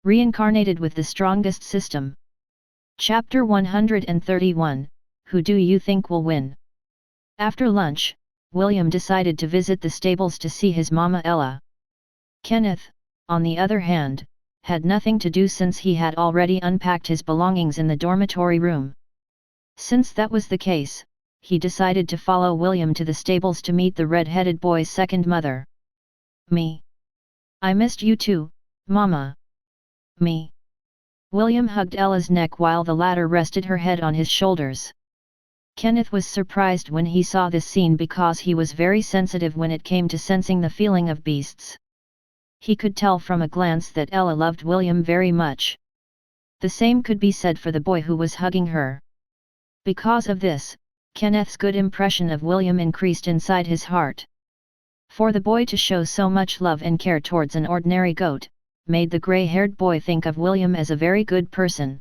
Reincarnated with the strongest system. Chapter 131, Who do you think will win? After lunch, William decided to visit the stables to see his mama Ella. Kenneth, on the other hand, had nothing to do since he had already unpacked his belongings in the dormitory room. Since that was the case, he decided to follow William to the stables to meet the red-headed boy's second mother. Me. I missed you too, Mama. Me. William hugged Ella's neck while the latter rested her head on his shoulders. Kenneth was surprised when he saw this scene because he was very sensitive when it came to sensing the feeling of beasts. He could tell from a glance that Ella loved William very much. The same could be said for the boy who was hugging her. Because of this, Kenneth's good impression of William increased inside his heart. For the boy to show so much love and care towards an ordinary goat, made the grey-haired boy think of William as a very good person.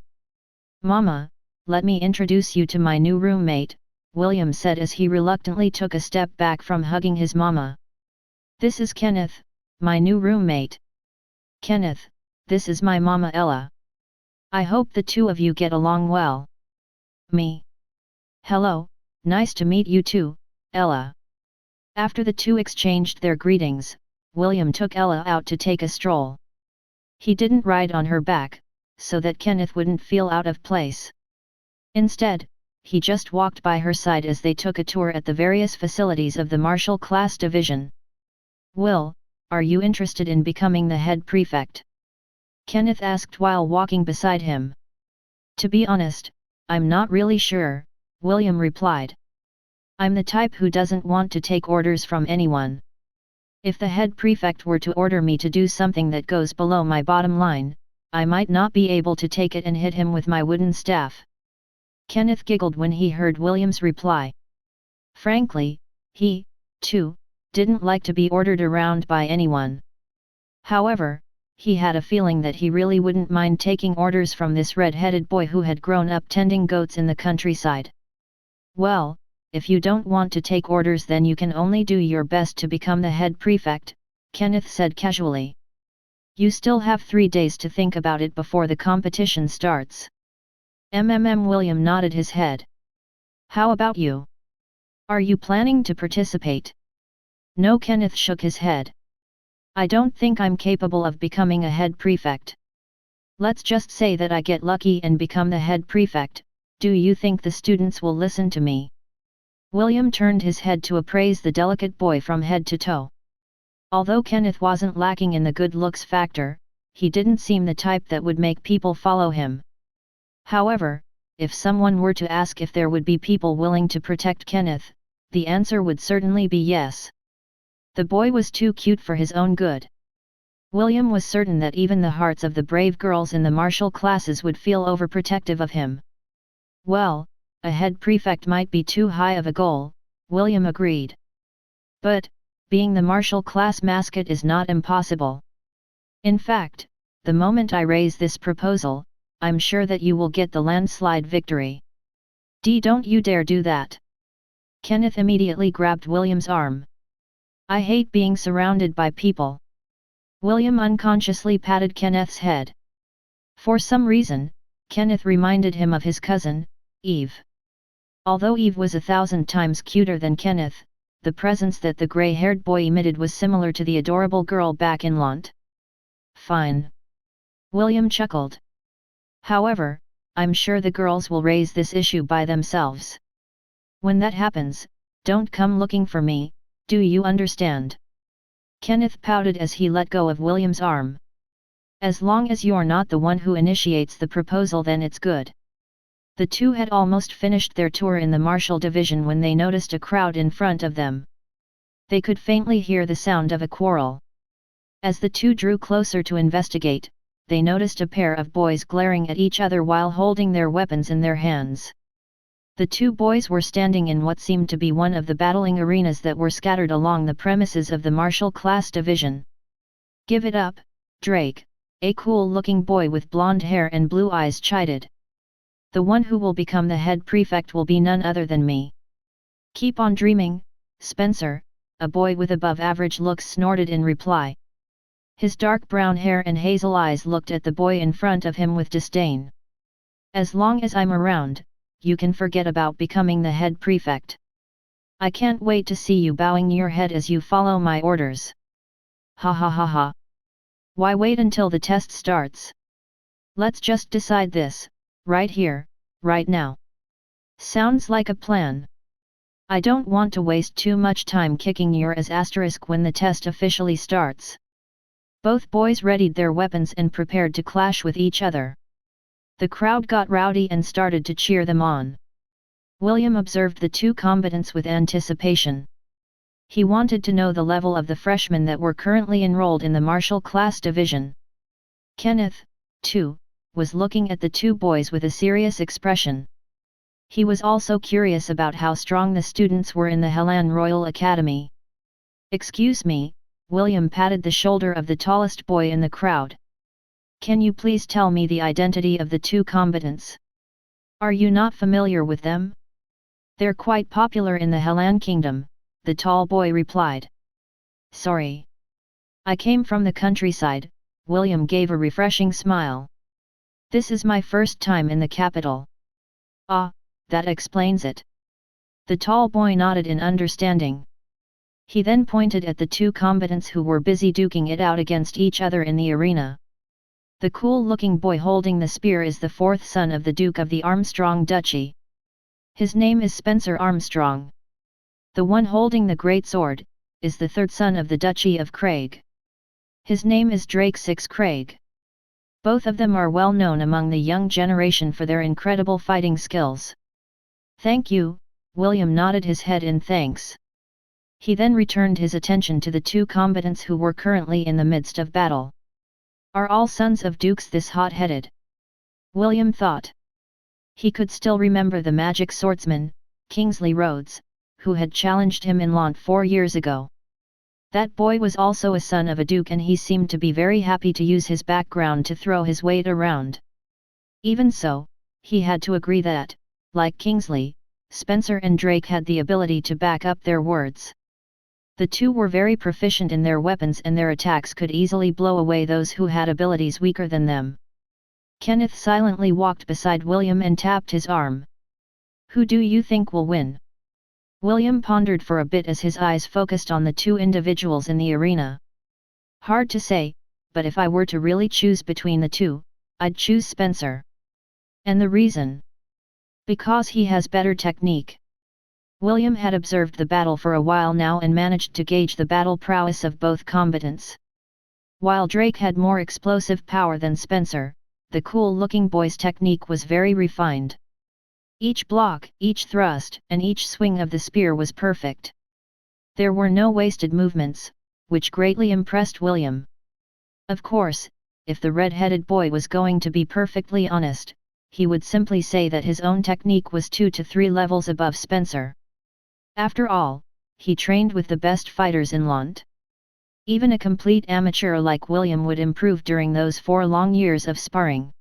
Mama, let me introduce you to my new roommate, William said as he reluctantly took a step back from hugging his mama. This is Kenneth, my new roommate. Kenneth, this is my mama Ella. I hope the two of you get along well. Me. Hello, nice to meet you too, Ella. After the two exchanged their greetings, William took Ella out to take a stroll. He didn't ride on her back, so that Kenneth wouldn't feel out of place. Instead, he just walked by her side as they took a tour at the various facilities of the Martial Class Division. Will, are you interested in becoming the head prefect? Kenneth asked while walking beside him. To be honest, I'm not really sure, William replied. I'm the type who doesn't want to take orders from anyone. If the head prefect were to order me to do something that goes below my bottom line, I might not be able to take it and hit him with my wooden staff. Kenneth giggled when he heard William's reply. Frankly, he, too, didn't like to be ordered around by anyone. However, he had a feeling that he really wouldn't mind taking orders from this red-headed boy who had grown up tending goats in the countryside. Well, if you don't want to take orders then you can only do your best to become the head prefect, Kenneth said casually. You still have 3 days to think about it before the competition starts. William nodded his head. How about you? Are you planning to participate? No, Kenneth shook his head. I don't think I'm capable of becoming a head prefect. Let's just say that I get lucky and become the head prefect, do you think the students will listen to me? William turned his head to appraise the delicate boy from head to toe. Although Kenneth wasn't lacking in the good looks factor, he didn't seem the type that would make people follow him. However, if someone were to ask if there would be people willing to protect Kenneth, the answer would certainly be yes. The boy was too cute for his own good. William was certain that even the hearts of the brave girls in the martial classes would feel overprotective of him. Well, a head prefect might be too high of a goal, William agreed. But, being the martial class mascot is not impossible. In fact, the moment I raise this proposal, I'm sure that you will get the landslide victory. Don't you dare do that. Kenneth immediately grabbed William's arm. I hate being surrounded by people. William unconsciously patted Kenneth's head. For some reason, Kenneth reminded him of his cousin, Eve. Although Eve was 1,000 times cuter than Kenneth, the presence that the grey-haired boy emitted was similar to the adorable girl back in Lant. Fine. William chuckled. However, I'm sure the girls will raise this issue by themselves. When that happens, don't come looking for me, do you understand? Kenneth pouted as he let go of William's arm. As long as you're not the one who initiates the proposal then it's good. The two had almost finished their tour in the martial division when they noticed a crowd in front of them. They could faintly hear the sound of a quarrel. As the two drew closer to investigate, they noticed a pair of boys glaring at each other while holding their weapons in their hands. The two boys were standing in what seemed to be one of the battling arenas that were scattered along the premises of the martial class division. Give it up, Drake, a cool-looking boy with blonde hair and blue eyes chided. The one who will become the head prefect will be none other than me. Keep on dreaming, Spencer, a boy with above-average looks snorted in reply. His dark brown hair and hazel eyes looked at the boy in front of him with disdain. As long as I'm around, you can forget about becoming the head prefect. I can't wait to see you bowing your head as you follow my orders. Ha ha ha ha. Why wait until the test starts? Let's just decide this, right here, right now. Sounds like a plan. I don't want to waste too much time kicking your ass when the test officially starts. Both boys readied their weapons and prepared to clash with each other. The crowd got rowdy and started to cheer them on. William observed the two combatants with anticipation. He wanted to know the level of the freshmen that were currently enrolled in the martial class division. Kenneth, too, was looking at the two boys with a serious expression. He was also curious about how strong the students were in the Helan Royal Academy. Excuse me, William patted the shoulder of the tallest boy in the crowd. Can you please tell me the identity of the two combatants? Are you not familiar with them? They're quite popular in the Helan Kingdom, the tall boy replied. Sorry. I came from the countryside, William gave a refreshing smile. This is my first time in the capital. Ah, that explains it. The tall boy nodded in understanding. He then pointed at the two combatants who were busy duking it out against each other in the arena. The cool-looking boy holding the spear is the fourth son of the Duke of the Armstrong Duchy. His name is Spencer Armstrong. The one holding the great sword is the third son of the Duchy of Craig. His name is Drake Six Craig. Both of them are well known among the young generation for their incredible fighting skills. Thank you, William nodded his head in thanks. He then returned his attention to the two combatants who were currently in the midst of battle. Are all sons of dukes this hot-headed? William thought. He could still remember the magic swordsman, Kingsley Rhodes, who had challenged him in Launt 4 years ago. That boy was also a son of a duke and he seemed to be very happy to use his background to throw his weight around. Even so, he had to agree that, like Kingsley, Spencer and Drake had the ability to back up their words. The two were very proficient in their weapons and their attacks could easily blow away those who had abilities weaker than them. Kenneth silently walked beside William and tapped his arm. Who do you think will win? William pondered for a bit as his eyes focused on the two individuals in the arena. Hard to say, but if I were to really choose between the two, I'd choose Spencer. And the reason? Because he has better technique. William had observed the battle for a while now and managed to gauge the battle prowess of both combatants. While Drake had more explosive power than Spencer, the cool-looking boy's technique was very refined. Each block, each thrust, and each swing of the spear was perfect. There were no wasted movements, which greatly impressed William. Of course, if the red-headed boy was going to be perfectly honest, he would simply say that his own technique was 2 to 3 levels above Spencer. After all, he trained with the best fighters in Launt. Even a complete amateur like William would improve during those 4 long years of sparring.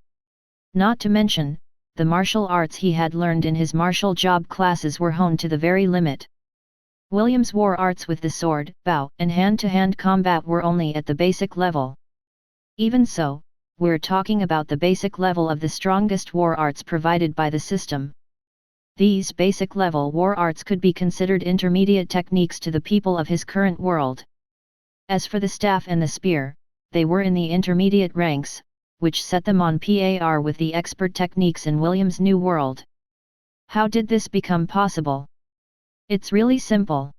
Not to mention, the martial arts he had learned in his martial job classes were honed to the very limit. William's war arts with the sword, bow, and hand-to-hand combat were only at the basic level. Even so, we're talking about the basic level of the strongest war arts provided by the system. These basic level war arts could be considered intermediate techniques to the people of his current world. As for the staff and the spear, they were in the intermediate ranks, which set them on par with the expert techniques in William's new world. How did this become possible? It's really simple.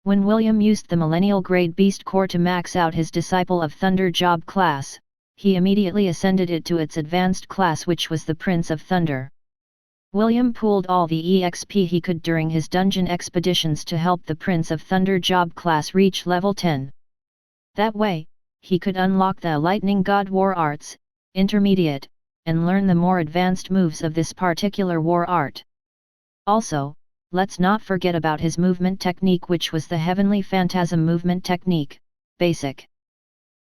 When William used the Millennial Grade Beast Core to max out his Disciple of Thunder job class, he immediately ascended it to its advanced class, which was the Prince of Thunder. William pooled all the EXP he could during his dungeon expeditions to help the Prince of Thunder job class reach level 10. That way, he could unlock the Lightning God war arts, intermediate, and learn the more advanced moves of this particular war art. Also, let's not forget about his movement technique, which was the Heavenly Phantasm movement technique, basic.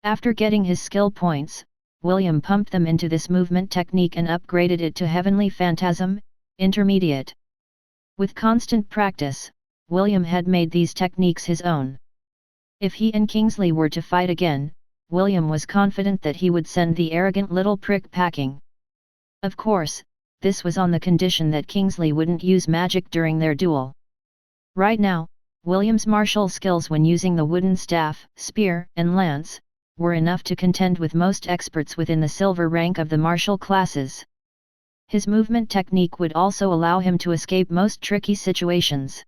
After getting his skill points, William pumped them into this movement technique and upgraded it to Heavenly Phantasm, intermediate. With constant practice, William had made these techniques his own. If he and Kingsley were to fight again, William was confident that he would send the arrogant little prick packing. Of course, this was on the condition that Kingsley wouldn't use magic during their duel. Right now, William's martial skills when using the wooden staff, spear, and lance, were enough to contend with most experts within the silver rank of the martial classes. His movement technique would also allow him to escape most tricky situations.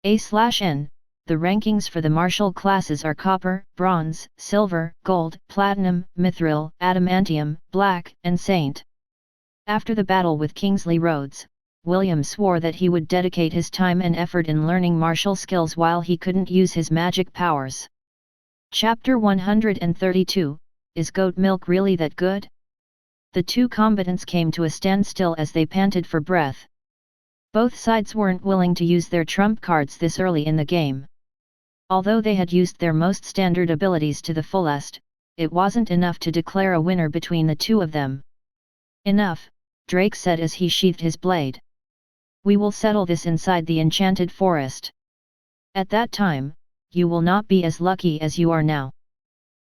A/N, the rankings for the martial classes are copper, bronze, silver, gold, platinum, mithril, adamantium, black, and saint. After the battle with Kingsley Rhodes, William swore that he would dedicate his time and effort in learning martial skills while he couldn't use his magic powers. Chapter 132, Is Goat Milk Really That Good? The two combatants came to a standstill as they panted for breath. Both sides weren't willing to use their trump cards this early in the game. Although they had used their most standard abilities to the fullest, it wasn't enough to declare a winner between the two of them. Enough, Drake said as he sheathed his blade. We will settle this inside the Enchanted Forest. At that time, you will not be as lucky as you are now.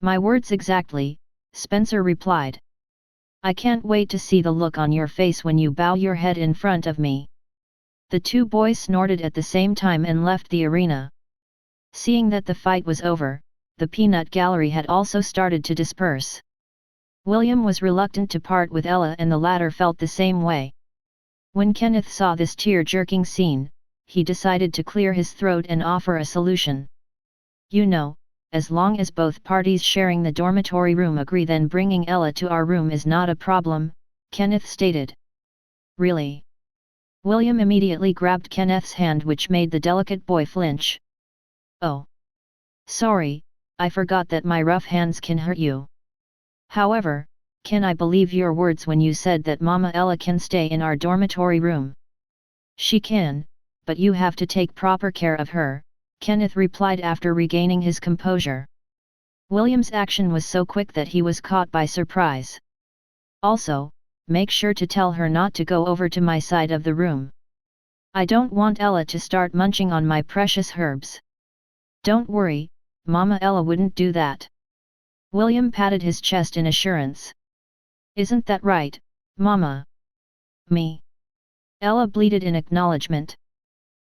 My words exactly, Spencer replied. I can't wait to see the look on your face when you bow your head in front of me. The two boys snorted at the same time and left the arena. Seeing that the fight was over, the peanut gallery had also started to disperse. William was reluctant to part with Ella and the latter felt the same way. When Kenneth saw this tear-jerking scene, he decided to clear his throat and offer a solution. You know, as long as both parties sharing the dormitory room agree, then bringing Ella to our room is not a problem, Kenneth stated. Really? William immediately grabbed Kenneth's hand, which made the delicate boy flinch. Oh. Sorry, I forgot that my rough hands can hurt you. However, can I believe your words when you said that Mama Ella can stay in our dormitory room? She can, but you have to take proper care of her, Kenneth replied after regaining his composure. William's action was so quick that he was caught by surprise. Also, make sure to tell her not to go over to my side of the room. I don't want Ella to start munching on my precious herbs. Don't worry, Mama Ella wouldn't do that. William patted his chest in assurance. Isn't that right, Mama? Me? Ella bleated in acknowledgement.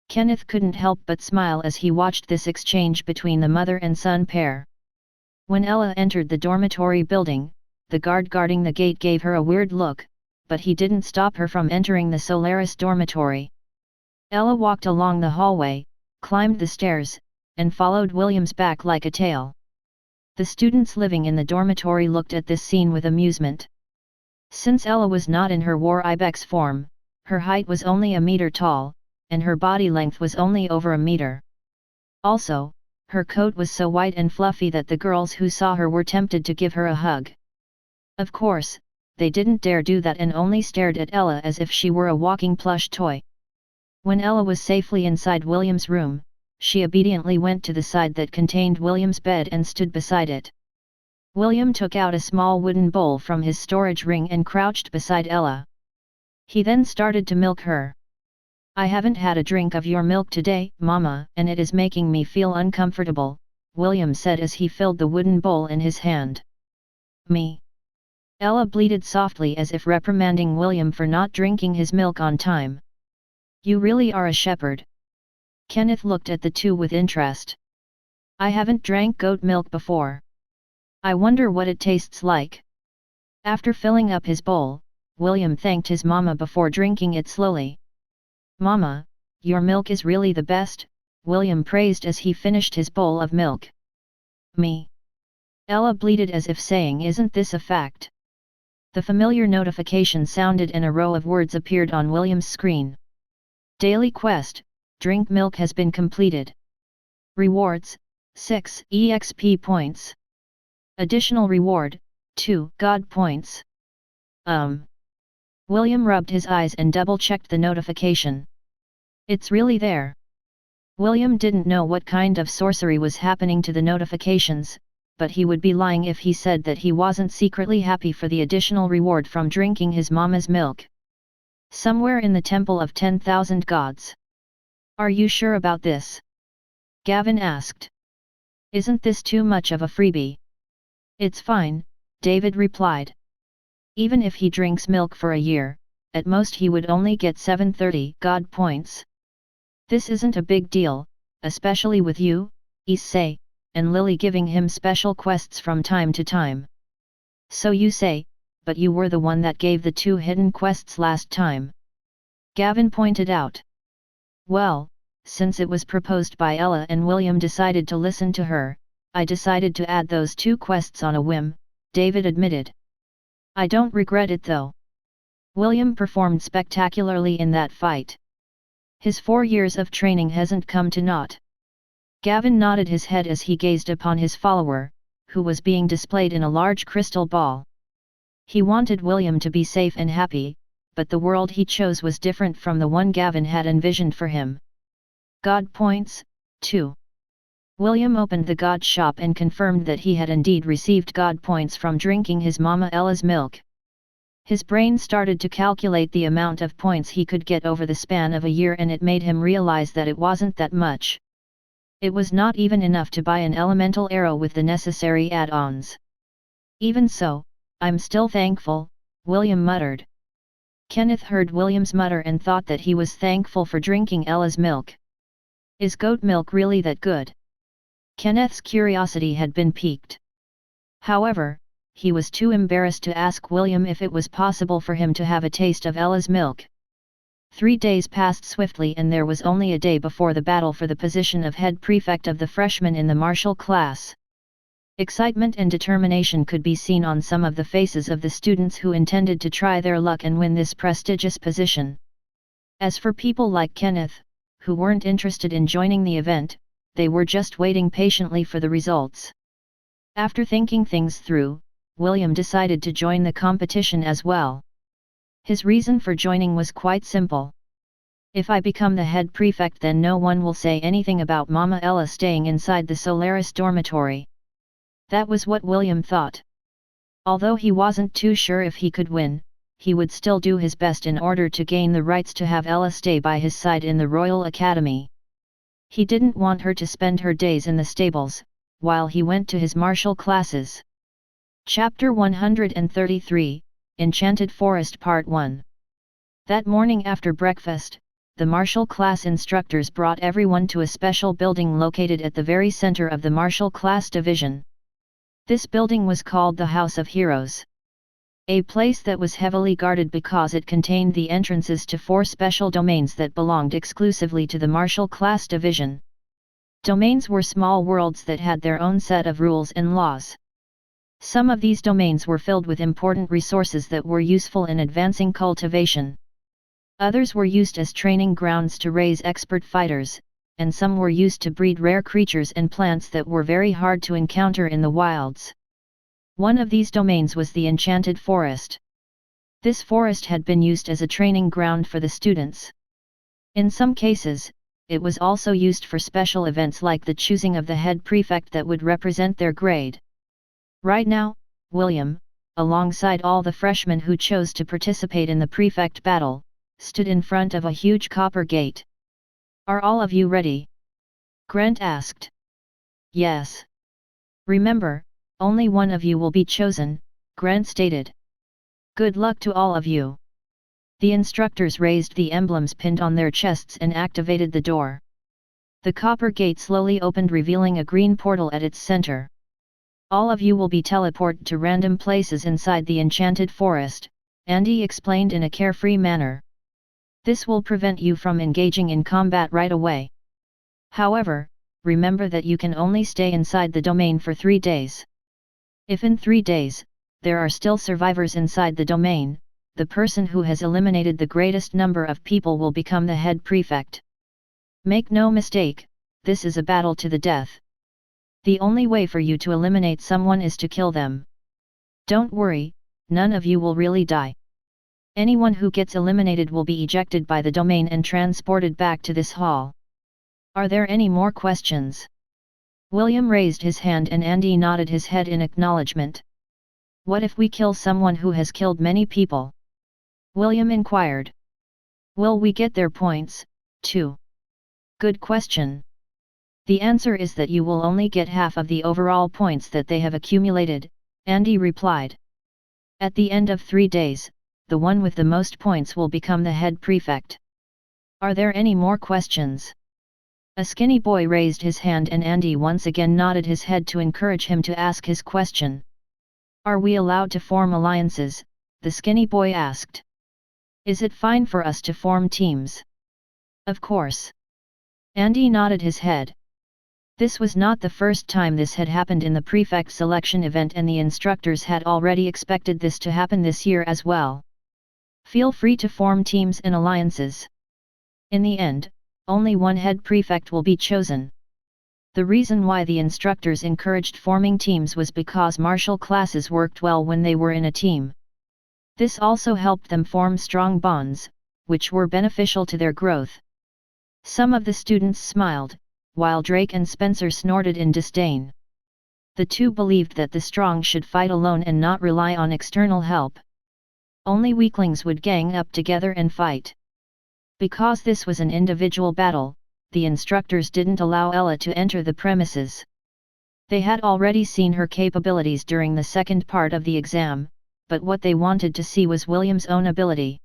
Kenneth couldn't help but smile as he watched this exchange between the mother and son pair. When Ella entered the dormitory building, the guard guarding the gate gave her a weird look, but he didn't stop her from entering the Solaris dormitory. Ella walked along the hallway, climbed the stairs, and followed William's back like a tail. The students living in the dormitory looked at this scene with amusement. Since Ella was not in her war ibex form, her height was only a meter tall, and her body length was only over a meter. Also, her coat was so white and fluffy that the girls who saw her were tempted to give her a hug. Of course, they didn't dare do that and only stared at Ella as if she were a walking plush toy. When Ella was safely inside William's room, she obediently went to the side that contained William's bed and stood beside it. William took out a small wooden bowl from his storage ring and crouched beside Ella. He then started to milk her. I haven't had a drink of your milk today, Mama, and it is making me feel uncomfortable, William said as he filled the wooden bowl in his hand. Me? Ella bleated softly as if reprimanding William for not drinking his milk on time. You really are a shepherd. Kenneth looked at the two with interest. I haven't drank goat milk before. I wonder what it tastes like. After filling up his bowl, William thanked his mama before drinking it slowly. Mama, your milk is really the best, William praised as he finished his bowl of milk. Me? Ella bleated as if saying, isn't this a fact? The familiar notification sounded and a row of words appeared on William's screen. Daily quest, drink milk has been completed. Rewards, 6 EXP points. Additional reward, 2 God points. William rubbed his eyes and double-checked the notification. It's really there. William didn't know what kind of sorcery was happening to the notifications, but he would be lying if he said that he wasn't secretly happy for the additional reward from drinking his mama's milk. Somewhere in the Temple of 10,000 Gods. Are you sure about this? Gavin asked. Isn't this too much of a freebie? It's fine, David replied. Even if he drinks milk for a year, at most he would only get 730 God points. This isn't a big deal, especially with you, Issei, and Lily giving him special quests from time to time. So you say, but you were the one that gave the 2 hidden quests last time. Gavin pointed out. Well, since it was proposed by Ella and William decided to listen to her, I decided to add those 2 quests on a whim, David admitted. I don't regret it though. William performed spectacularly in that fight. His 4 years of training hasn't come to naught. Gavin nodded his head as he gazed upon his follower, who was being displayed in a large crystal ball. He wanted William to be safe and happy, but the world he chose was different from the one Gavin had envisioned for him. God points, 2. William opened the God shop and confirmed that he had indeed received God points from drinking his Mama Ella's milk. His brain started to calculate the amount of points he could get over the span of a year, and it made him realize that it wasn't that much. It was not even enough to buy an elemental arrow with the necessary add-ons. Even so, I'm still thankful, William muttered. Kenneth heard William's mutter and thought that he was thankful for drinking Ella's milk. Is goat milk really that good? Kenneth's curiosity had been piqued. However, he was too embarrassed to ask William if it was possible for him to have a taste of Ella's milk. 3 days passed swiftly, and there was only a day before the battle for the position of head prefect of the freshmen in the martial class. Excitement and determination could be seen on some of the faces of the students who intended to try their luck and win this prestigious position. As for people like Kenneth, who weren't interested in joining the event, they were just waiting patiently for the results. After thinking things through, William decided to join the competition as well. His reason for joining was quite simple. If I become the head prefect, then no one will say anything about Mama Ella staying inside the Solaris dormitory. That was what William thought. Although he wasn't too sure if he could win, he would still do his best in order to gain the rights to have Ella stay by his side in the Royal Academy. He didn't want her to spend her days in the stables, while he went to his martial classes. Chapter 133, Enchanted Forest Part 1. That morning after breakfast, the martial class instructors brought everyone to a special building located at the very center of the martial class division. This building was called the House of Heroes. A place that was heavily guarded because it contained the entrances to 4 special domains that belonged exclusively to the martial class division. Domains were small worlds that had their own set of rules and laws. Some of these domains were filled with important resources that were useful in advancing cultivation. Others were used as training grounds to raise expert fighters, and some were used to breed rare creatures and plants that were very hard to encounter in the wilds. One of these domains was the Enchanted Forest. This forest had been used as a training ground for the students. In some cases, it was also used for special events like the choosing of the head prefect that would represent their grade. Right now, William, alongside all the freshmen who chose to participate in the prefect battle, stood in front of a huge copper gate. Are all of you ready? Grant asked. Yes. Remember, only one of you will be chosen, Grant stated. Good luck to all of you. The instructors raised the emblems pinned on their chests and activated the door. The copper gate slowly opened, revealing a green portal at its center. All of you will be teleported to random places inside the Enchanted Forest, Andy explained in a carefree manner. This will prevent you from engaging in combat right away. However, remember that you can only stay inside the domain for 3 days. If in 3 days, there are still survivors inside the domain, the person who has eliminated the greatest number of people will become the head prefect. Make no mistake, this is a battle to the death. The only way for you to eliminate someone is to kill them. Don't worry, none of you will really die. Anyone who gets eliminated will be ejected by the domain and transported back to this hall. Are there any more questions? William raised his hand and Andy nodded his head in acknowledgement. What if we kill someone who has killed many people? William inquired. Will we get their points, too? Good question. The answer is that you will only get half of the overall points that they have accumulated, Andy replied. At the end of 3 days, the one with the most points will become the head prefect. Are there any more questions? A skinny boy raised his hand and Andy once again nodded his head to encourage him to ask his question. Are we allowed to form alliances? The skinny boy asked. Is it fine for us to form teams? Of course. Andy nodded his head. This was not the first time this had happened in the prefect selection event, and the instructors had already expected this to happen this year as well. Feel free to form teams and alliances. In the end, only one head prefect will be chosen. The reason why the instructors encouraged forming teams was because martial classes worked well when they were in a team. This also helped them form strong bonds, which were beneficial to their growth. Some of the students smiled, while Drake and Spencer snorted in disdain. The two believed that the strong should fight alone and not rely on external help. Only weaklings would gang up together and fight. Because this was an individual battle, the instructors didn't allow Ella to enter the premises. They had already seen her capabilities during the second part of the exam, but what they wanted to see was William's own ability.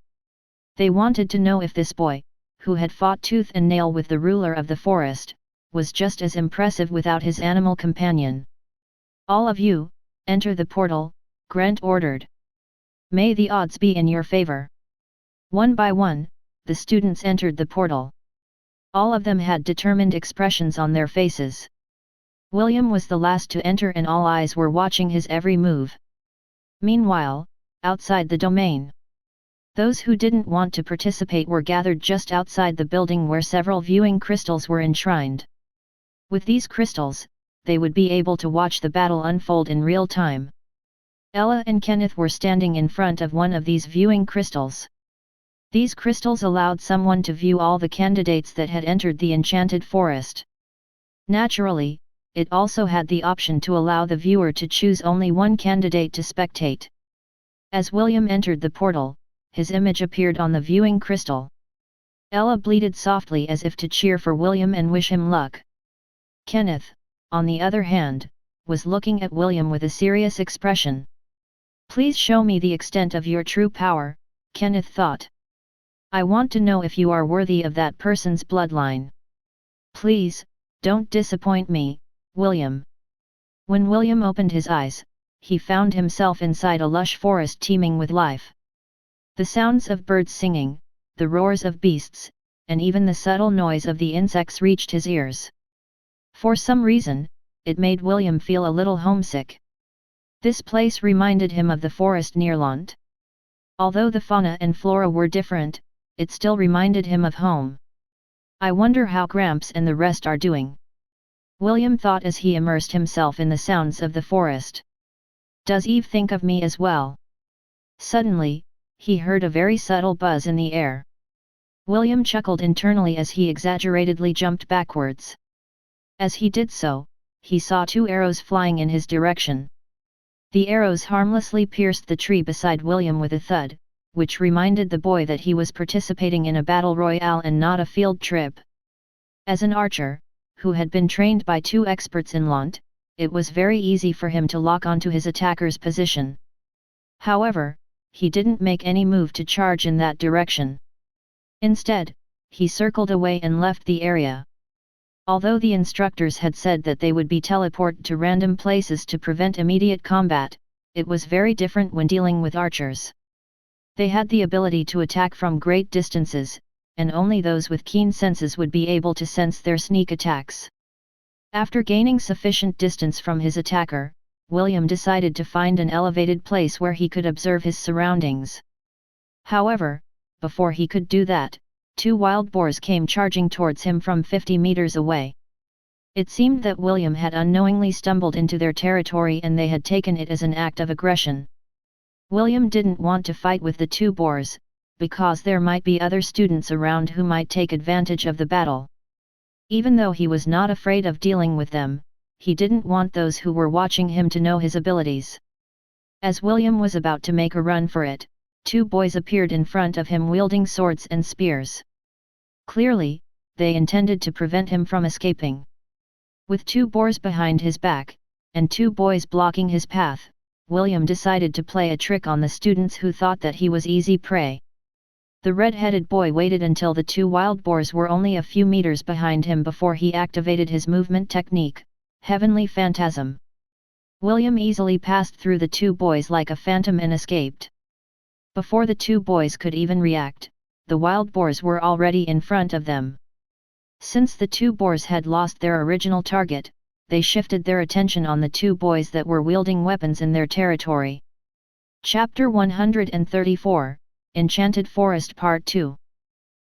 They wanted to know if this boy, who had fought tooth and nail with the ruler of the forest, was just as impressive without his animal companion. All of you, enter the portal, Grant ordered. May the odds be in your favor. One by one, the students entered the portal. All of them had determined expressions on their faces. William was the last to enter and all eyes were watching his every move. Meanwhile, outside the domain, those who didn't want to participate were gathered just outside the building where several viewing crystals were enshrined. With these crystals, they would be able to watch the battle unfold in real time. Ella and Kenneth were standing in front of one of these viewing crystals. These crystals allowed someone to view all the candidates that had entered the Enchanted Forest. Naturally, it also had the option to allow the viewer to choose only one candidate to spectate. As William entered the portal, his image appeared on the viewing crystal. Ella bleated softly as if to cheer for William and wish him luck. Kenneth, on the other hand, was looking at William with a serious expression. Please show me the extent of your true power, Kenneth thought. I want to know if you are worthy of that person's bloodline. Please, don't disappoint me, William. When William opened his eyes, he found himself inside a lush forest teeming with life. The sounds of birds singing, the roars of beasts, and even the subtle noise of the insects reached his ears. For some reason, it made William feel a little homesick. This place reminded him of the forest near Lant. Although the fauna and flora were different, it still reminded him of home. I wonder how Gramps and the rest are doing. William thought as he immersed himself in the sounds of the forest. Does Eve think of me as well? Suddenly, he heard a very subtle buzz in the air. William chuckled internally as he exaggeratedly jumped backwards. As he did so, he saw 2 arrows flying in his direction. The arrows harmlessly pierced the tree beside William with a thud, which reminded the boy that he was participating in a battle royale and not a field trip. As an archer, who had been trained by 2 experts in Lant, it was very easy for him to lock onto his attacker's position. However, he didn't make any move to charge in that direction. Instead, he circled away and left the area. Although the instructors had said that they would be teleported to random places to prevent immediate combat, it was very different when dealing with archers. They had the ability to attack from great distances, and only those with keen senses would be able to sense their sneak attacks. After gaining sufficient distance from his attacker, William decided to find an elevated place where he could observe his surroundings. However, before he could do that, 2 wild boars came charging towards him from 50 meters away. It seemed that William had unknowingly stumbled into their territory and they had taken it as an act of aggression. William didn't want to fight with the 2 boars, because there might be other students around who might take advantage of the battle. Even though he was not afraid of dealing with them, he didn't want those who were watching him to know his abilities. As William was about to make a run for it, 2 boys appeared in front of him wielding swords and spears. Clearly, they intended to prevent him from escaping. With 2 boars behind his back, and 2 boys blocking his path, William decided to play a trick on the students who thought that he was easy prey. The red-headed boy waited until the two wild boars were only a few meters behind him before he activated his movement technique, Heavenly Phantasm. William easily passed through the two boys like a phantom and escaped. Before the two boys could even react, the wild boars were already in front of them. Since the two boars had lost their original target, they shifted their attention on the two boys that were wielding weapons in their territory. Chapter 134, Enchanted Forest Part 2.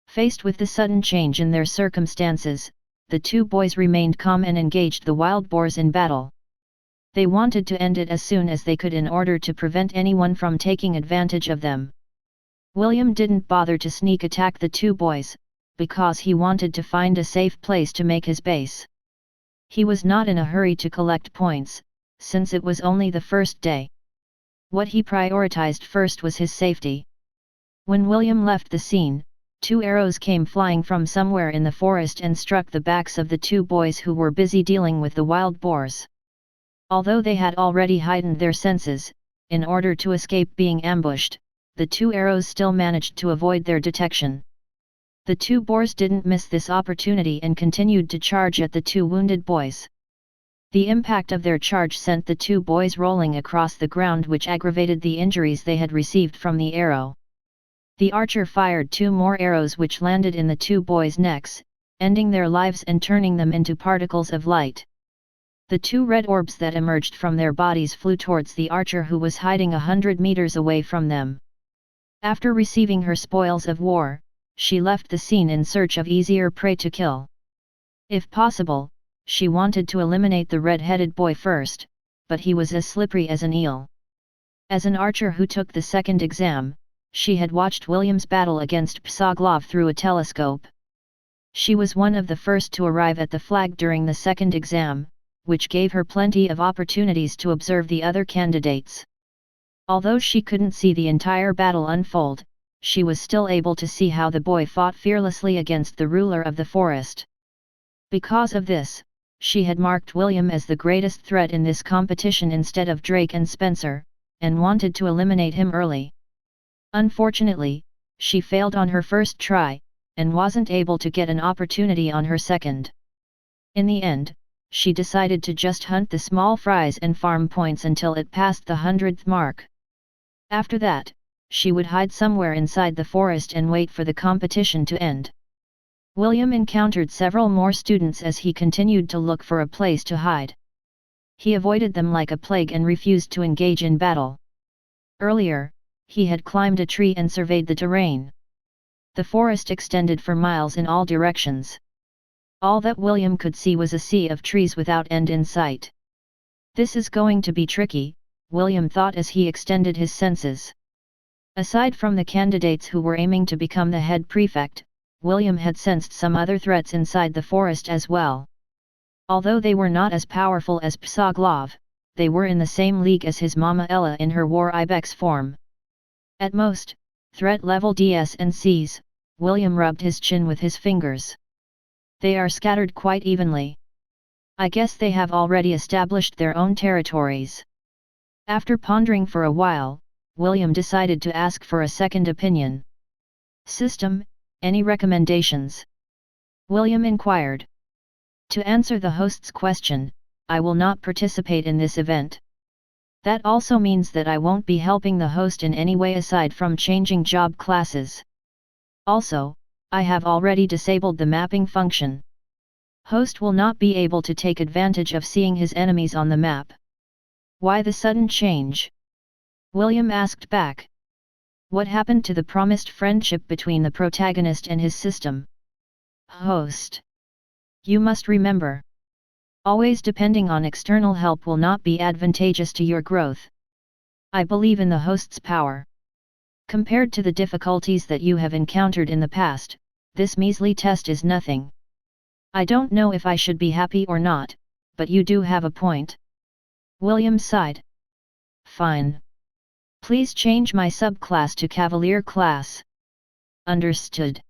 Faced with the sudden change in their circumstances, the two boys remained calm and engaged the wild boars in battle. They wanted to end it as soon as they could in order to prevent anyone from taking advantage of them. William didn't bother to sneak attack the two boys, because he wanted to find a safe place to make his base. He was not in a hurry to collect points, since it was only the first day. What he prioritized first was his safety. When William left the scene, two arrows came flying from somewhere in the forest and struck the backs of the two boys who were busy dealing with the wild boars. Although they had already heightened their senses, in order to escape being ambushed, the two arrows still managed to avoid their detection. The two boars didn't miss this opportunity and continued to charge at the two wounded boys. The impact of their charge sent the two boys rolling across the ground, which aggravated the injuries they had received from the arrow. The archer fired two more arrows which landed in the two boys' necks, ending their lives and turning them into particles of light. The two red orbs that emerged from their bodies flew towards the archer who was hiding 100 meters away from them. After receiving her spoils of war, she left the scene in search of easier prey to kill. If possible, she wanted to eliminate the red-headed boy first, but he was as slippery as an eel. As an archer who took the second exam, she had watched William's battle against Psoglov through a telescope. She was one of the first to arrive at the flag during the second exam, which gave her plenty of opportunities to observe the other candidates. Although she couldn't see the entire battle unfold, she was still able to see how the boy fought fearlessly against the ruler of the forest. Because of this, she had marked William as the greatest threat in this competition instead of Drake and Spencer, and wanted to eliminate him early. Unfortunately, she failed on her first try, and wasn't able to get an opportunity on her second. In the end, she decided to just hunt the small fries and farm points until it passed the 100th mark. After that, she would hide somewhere inside the forest and wait for the competition to end. William encountered several more students as he continued to look for a place to hide. He avoided them like a plague and refused to engage in battle. Earlier, he had climbed a tree and surveyed the terrain. The forest extended for miles in all directions. All that William could see was a sea of trees without end in sight. This is going to be tricky, William thought as he extended his senses. Aside from the candidates who were aiming to become the head prefect, William had sensed some other threats inside the forest as well. Although they were not as powerful as Psoglov, they were in the same league as his mama Ella in her war ibex form. At most, threat level DS and Cs, William rubbed his chin with his fingers. They are scattered quite evenly. I guess they have already established their own territories. After pondering for a while, William decided to ask for a second opinion. System, any recommendations? William inquired. To answer the host's question, I will not participate in this event. That also means that I won't be helping the host in any way aside from changing job classes. Also, I have already disabled the mapping function. Host will not be able to take advantage of seeing his enemies on the map. Why the sudden change? William asked back. What happened to the promised friendship between the protagonist and his system? Host. You must remember. Always depending on external help will not be advantageous to your growth. I believe in the host's power. Compared to the difficulties that you have encountered in the past, this measly test is nothing. I don't know if I should be happy or not, but you do have a point. William sighed. Fine. Please change my subclass to Cavalier class. Understood.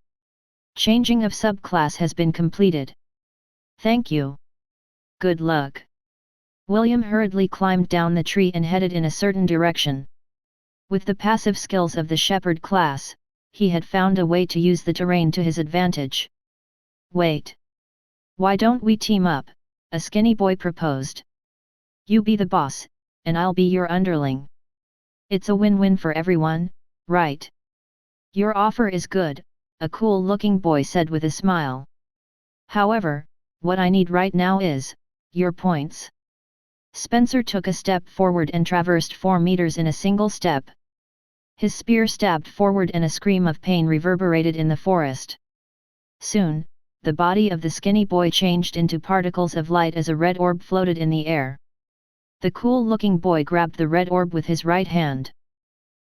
Changing of subclass has been completed. Thank you. Good luck. William hurriedly climbed down the tree and headed in a certain direction. With the passive skills of the shepherd class, he had found a way to use the terrain to his advantage. "Wait. Why don't we team up?" a skinny boy proposed. "You be the boss, and I'll be your underling. It's a win-win for everyone, right?" "Your offer is good," a cool-looking boy said with a smile. "However, what I need right now is your points." Spencer took a step forward and traversed 4 meters in a single step. His spear stabbed forward and a scream of pain reverberated in the forest. Soon, the body of the skinny boy changed into particles of light as a red orb floated in the air. The cool-looking boy grabbed the red orb with his right hand.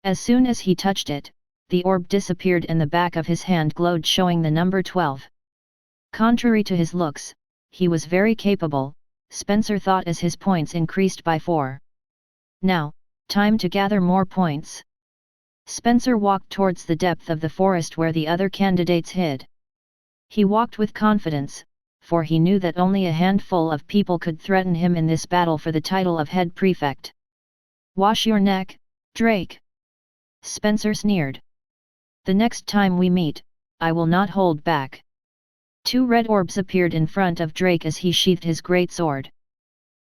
As soon as he touched it, the orb disappeared and the back of his hand glowed, showing the number 12. Contrary to his looks, he was very capable, Spencer thought as his points increased by 4. Now, time to gather more points. Spencer walked towards the depth of the forest where the other candidates hid. He walked with confidence, for he knew that only a handful of people could threaten him in this battle for the title of head prefect. "Wash your neck, Drake!" Spencer sneered. "The next time we meet, I will not hold back." 2 red orbs appeared in front of Drake as he sheathed his great sword.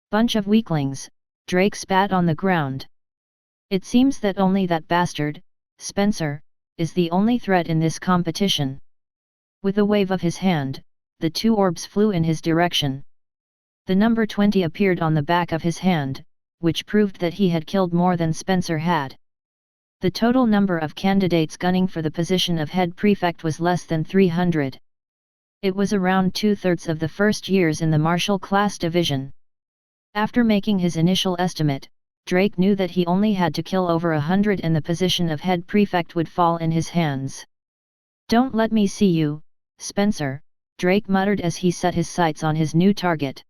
"Bunch of weaklings," Drake spat on the ground. "It seems that only that bastard, Spencer, is the only threat in this competition." With a wave of his hand, the 2 orbs flew in his direction. The number 20 appeared on the back of his hand, which proved that he had killed more than Spencer had. The total number of candidates gunning for the position of head prefect was less than 300. It was around 2/3 of the first years in the martial class division. After making his initial estimate, Drake knew that he only had to kill over 100 and the position of head prefect would fall in his hands. "Don't let me see you, Spencer," Drake muttered as he set his sights on his new target.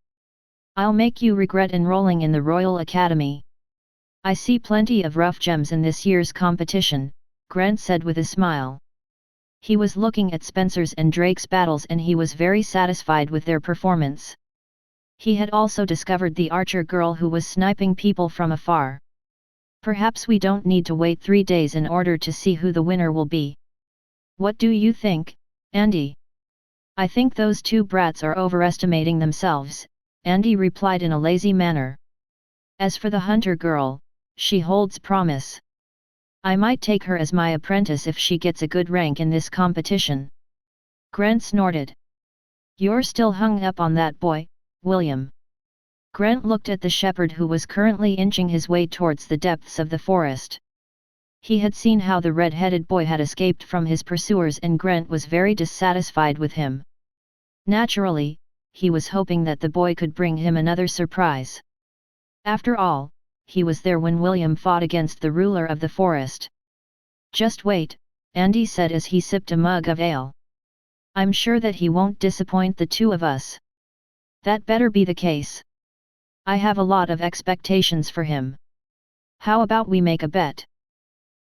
"I'll make you regret enrolling in the Royal Academy." "I see plenty of rough gems in this year's competition," Grant said with a smile. He was looking at Spencer's and Drake's battles and he was very satisfied with their performance. He had also discovered the archer girl who was sniping people from afar. "Perhaps we don't need to wait 3 days in order to see who the winner will be. What do you think, Andy?" "I think those 2 brats are overestimating themselves," Andy replied in a lazy manner. "As for the hunter girl, she holds promise. I might take her as my apprentice if she gets a good rank in this competition." Grant snorted. "You're still hung up on that boy, William." Grant looked at the shepherd who was currently inching his way towards the depths of the forest. He had seen how the red-headed boy had escaped from his pursuers and Grant was very dissatisfied with him. Naturally, he was hoping that the boy could bring him another surprise. After all, he was there when William fought against the ruler of the forest. "Just wait," Andy said as he sipped a mug of ale. "I'm sure that he won't disappoint the 2 of us." "That better be the case. I have a lot of expectations for him. How about we make a bet?"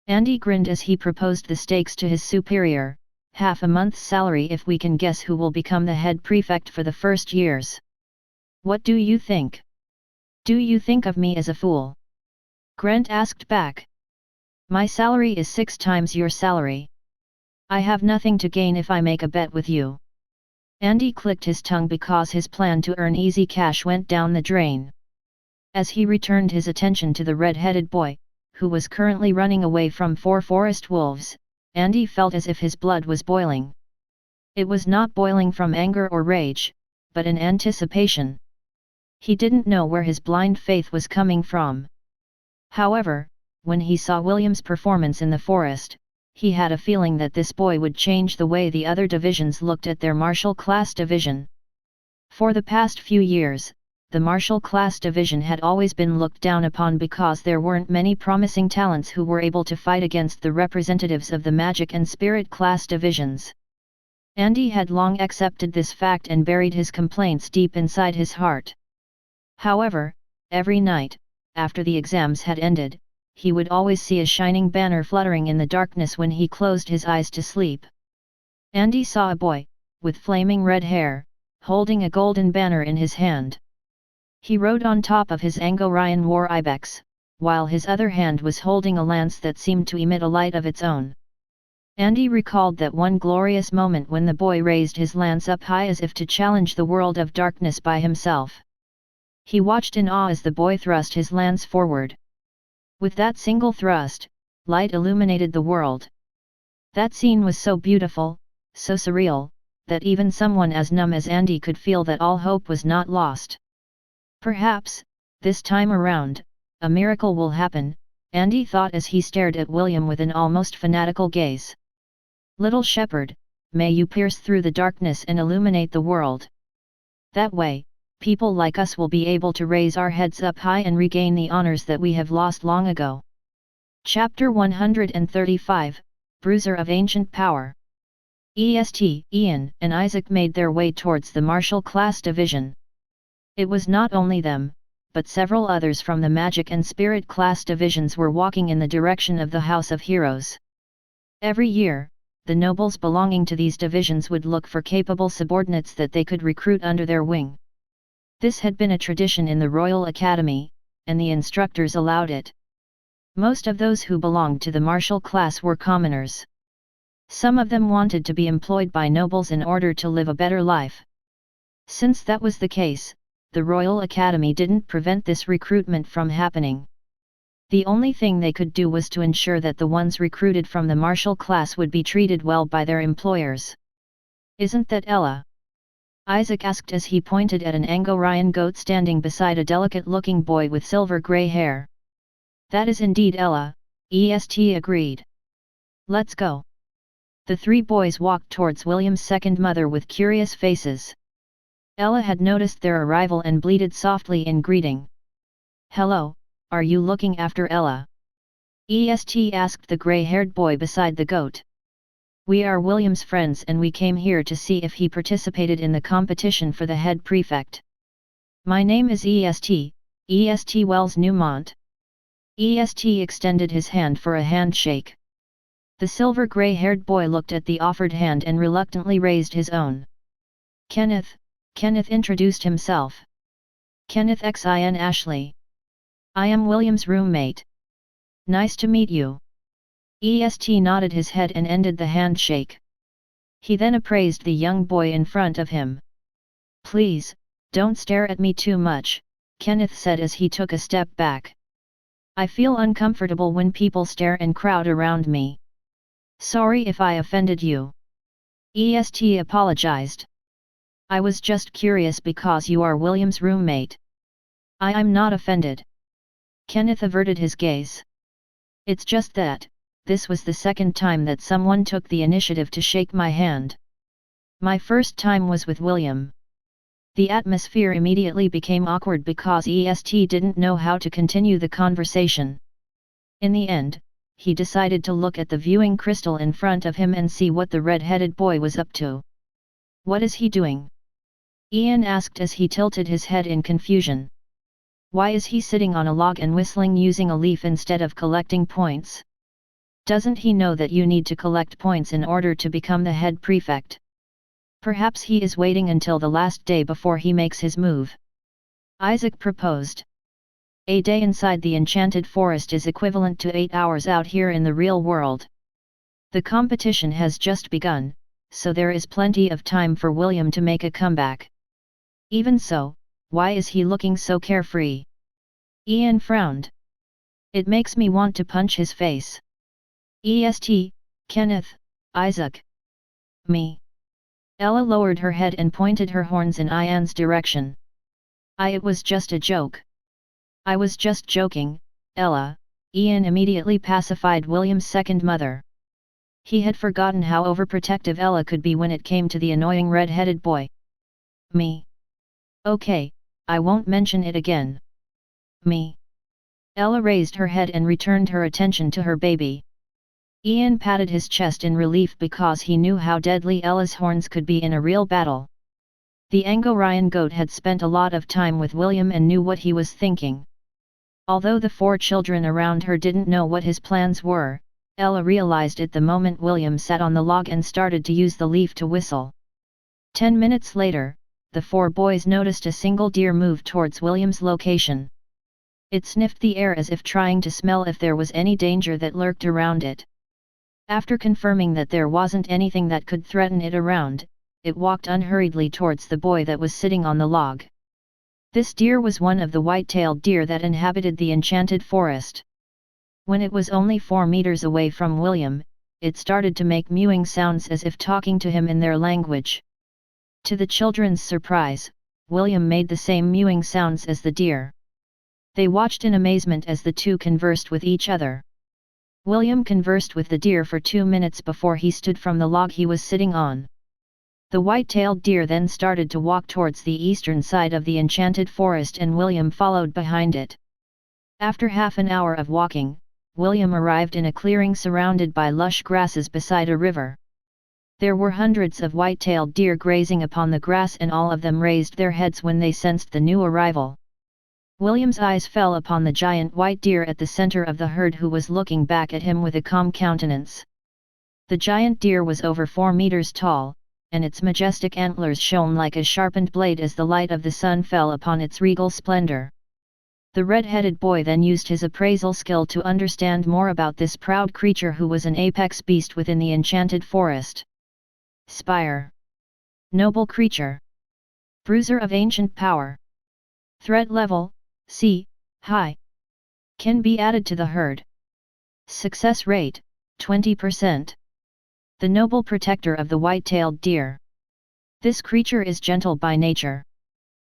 Andy grinned as he proposed the stakes to his superior, half a month's salary if we can guess who will become the head prefect for the first years. "What do you think? Do you think of me as a fool?" Grant asked back. "My salary is 6 times your salary. I have nothing to gain if I make a bet with you." Andy clicked his tongue because his plan to earn easy cash went down the drain. As he returned his attention to the red-headed boy, who was currently running away from 4 forest wolves, Andy felt as if his blood was boiling. It was not boiling from anger or rage, but in anticipation. He didn't know where his blind faith was coming from. However, when he saw William's performance in the forest, he had a feeling that this boy would change the way the other divisions looked at their martial class division. For the past few years, the martial class division had always been looked down upon because there weren't many promising talents who were able to fight against the representatives of the magic and spirit class divisions. Andy had long accepted this fact and buried his complaints deep inside his heart. However, every night, after the exams had ended, he would always see a shining banner fluttering in the darkness when he closed his eyes to sleep. Andy saw a boy, with flaming red hair, holding a golden banner in his hand. He rode on top of his Angorian war ibex, while his other hand was holding a lance that seemed to emit a light of its own. Andy recalled that one glorious moment when the boy raised his lance up high as if to challenge the world of darkness by himself. He watched in awe as the boy thrust his lance forward. With that single thrust, light illuminated the world. That scene was so beautiful, so surreal, that even someone as numb as Andy could feel that all hope was not lost. Perhaps, this time around, a miracle will happen, Andy thought as he stared at William with an almost fanatical gaze. Little shepherd, may you pierce through the darkness and illuminate the world. That way, people like us will be able to raise our heads up high and regain the honors that we have lost long ago. Chapter 135, Bruiser of Ancient Power. Ian and Isaac made their way towards the Martial Class Division. It was not only them, but several others from the Magic and Spirit Class divisions were walking in the direction of the House of Heroes. Every year, the nobles belonging to these divisions would look for capable subordinates that they could recruit under their wing. This had been a tradition in the Royal Academy, and the instructors allowed it. Most of those who belonged to the martial class were commoners. Some of them wanted to be employed by nobles in order to live a better life. Since that was the case, the Royal Academy didn't prevent this recruitment from happening. The only thing they could do was to ensure that the ones recruited from the martial class would be treated well by their employers. "Isn't that Ella?" Isaac asked as he pointed at an Angorian goat standing beside a delicate-looking boy with silver grey hair. "That is indeed Ella," EST agreed. "Let's go." The three boys walked towards William's second mother with curious faces. Ella had noticed their arrival and bleated softly in greeting. "Hello, are you looking after Ella?" EST asked the grey-haired boy beside the goat. "We are William's friends and we came here to see if he participated in the competition for the head prefect. My name is EST Wells Newmont." EST extended his hand for a handshake. The silver grey-haired boy looked at the offered hand and reluctantly raised his own. Kenneth introduced himself. "Kenneth Xin Ashley. I am William's roommate. Nice to meet you." EST nodded his head and ended the handshake. He then appraised the young boy in front of him. "Please, don't stare at me too much," Kenneth said as he took a step back. "I feel uncomfortable when people stare and crowd around me. Sorry if I offended you." EST apologized. "I was just curious because you are William's roommate. I'm not offended." Kenneth averted his gaze. "It's just that, this was the second time that someone took the initiative to shake my hand. My first time was with William." The atmosphere immediately became awkward because EST didn't know how to continue the conversation. In the end, he decided to look at the viewing crystal in front of him and see what the red-headed boy was up to. "What is he doing?" Ian asked as he tilted his head in confusion. "Why is he sitting on a log and whistling using a leaf instead of collecting points? Doesn't he know that you need to collect points in order to become the head prefect? Perhaps he is waiting until the last day before he makes his move." Isaac proposed. "A day inside the Enchanted Forest is equivalent to 8 hours out here in the real world. The competition has just begun, so there is plenty of time for William to make a comeback. Even so, why is he looking so carefree?" Ian frowned. "It makes me want to punch his face." EST, Kenneth, Isaac. "Me." Ella lowered her head and pointed her horns in Ian's direction. It was just a joke." "I was just joking, Ella," Ian immediately pacified William's second mother. He had forgotten how overprotective Ella could be when it came to the annoying red-headed boy. "Me. Okay, I won't mention it again." "Me." Ella raised her head and returned her attention to her baby. Ian patted his chest in relief because he knew how deadly Ella's horns could be in a real battle. The Angorian goat had spent a lot of time with William and knew what he was thinking. Although the 4 children around her didn't know what his plans were, Ella realized it the moment William sat on the log and started to use the leaf to whistle. 10 minutes later, the four boys noticed a single deer move towards William's location. It sniffed the air as if trying to smell if there was any danger that lurked around it. After confirming that there wasn't anything that could threaten it around, it walked unhurriedly towards the boy that was sitting on the log. This deer was one of the white-tailed deer that inhabited the Enchanted Forest. When it was only 4 meters away from William, it started to make mewing sounds as if talking to him in their language. To the children's surprise, William made the same mewing sounds as the deer. They watched in amazement as the two conversed with each other. William conversed with the deer for 2 minutes before he stood from the log he was sitting on. The white-tailed deer then started to walk towards the eastern side of the Enchanted Forest and William followed behind it. After half an hour of walking, William arrived in a clearing surrounded by lush grasses beside a river. There were hundreds of white-tailed deer grazing upon the grass and all of them raised their heads when they sensed the new arrival. William's eyes fell upon the giant white deer at the center of the herd who was looking back at him with a calm countenance. The giant deer was over 4 meters tall, and its majestic antlers shone like a sharpened blade as the light of the sun fell upon its regal splendor. The red-headed boy then used his appraisal skill to understand more about this proud creature who was an apex beast within the Enchanted Forest. Spire. Noble creature. Bruiser of ancient power. Threat level, C, high. Can be added to the herd. Success rate, 20%. The noble protector of the white-tailed deer. This creature is gentle by nature.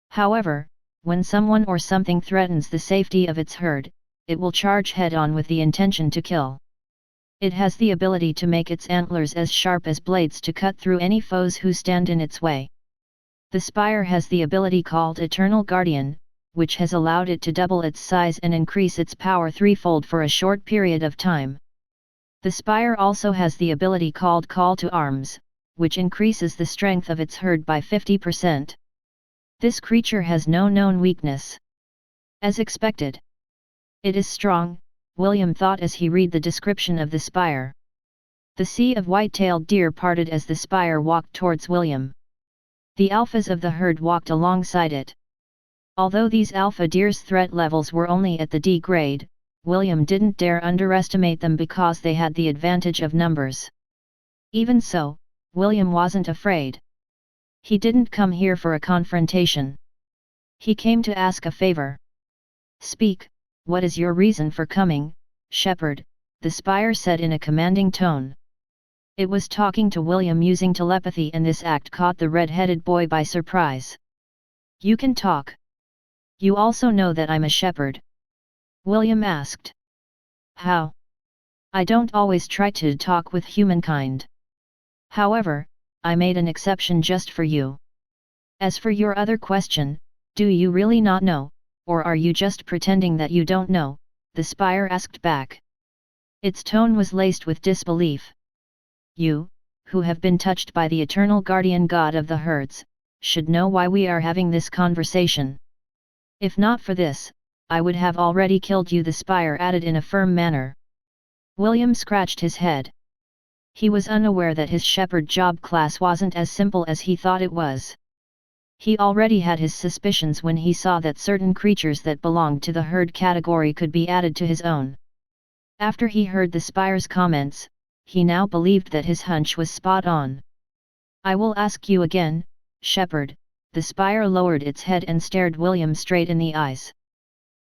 However, when someone or something threatens the safety of its herd, it will charge head-on with the intention to kill. It has the ability to make its antlers as sharp as blades to cut through any foes who stand in its way. The spire has the ability called Eternal Guardian, which has allowed it to double its size and increase its power threefold for a short period of time. The spire also has the ability called Call to Arms, which increases the strength of its herd by 50%. This creature has no known weakness. As expected. It is strong, William thought as he read the description of the spire. The sea of white-tailed deer parted as the spire walked towards William. The alphas of the herd walked alongside it. Although these alpha deer's threat levels were only at the D grade, William didn't dare underestimate them because they had the advantage of numbers. Even so, William wasn't afraid. He didn't come here for a confrontation. He came to ask a favor. Speak, what is your reason for coming, shepherd? The spire said in a commanding tone. It was talking to William using telepathy and this act caught the red-headed boy by surprise. You can talk. You also know that I'm a shepherd? William asked. How? I don't always try to talk with humankind. However, I made an exception just for you. As for your other question, do you really not know, or are you just pretending that you don't know? The spire asked back. Its tone was laced with disbelief. You, who have been touched by the eternal guardian god of the herds, should know why we are having this conversation. If not for this, I would have already killed you, the spire added in a firm manner. William scratched his head. He was unaware that his shepherd job class wasn't as simple as he thought it was. He already had his suspicions when he saw that certain creatures that belonged to the herd category could be added to his own. After he heard the spire's comments, he now believed that his hunch was spot on. I will ask you again, shepherd. The spire lowered its head and stared William straight in the eyes.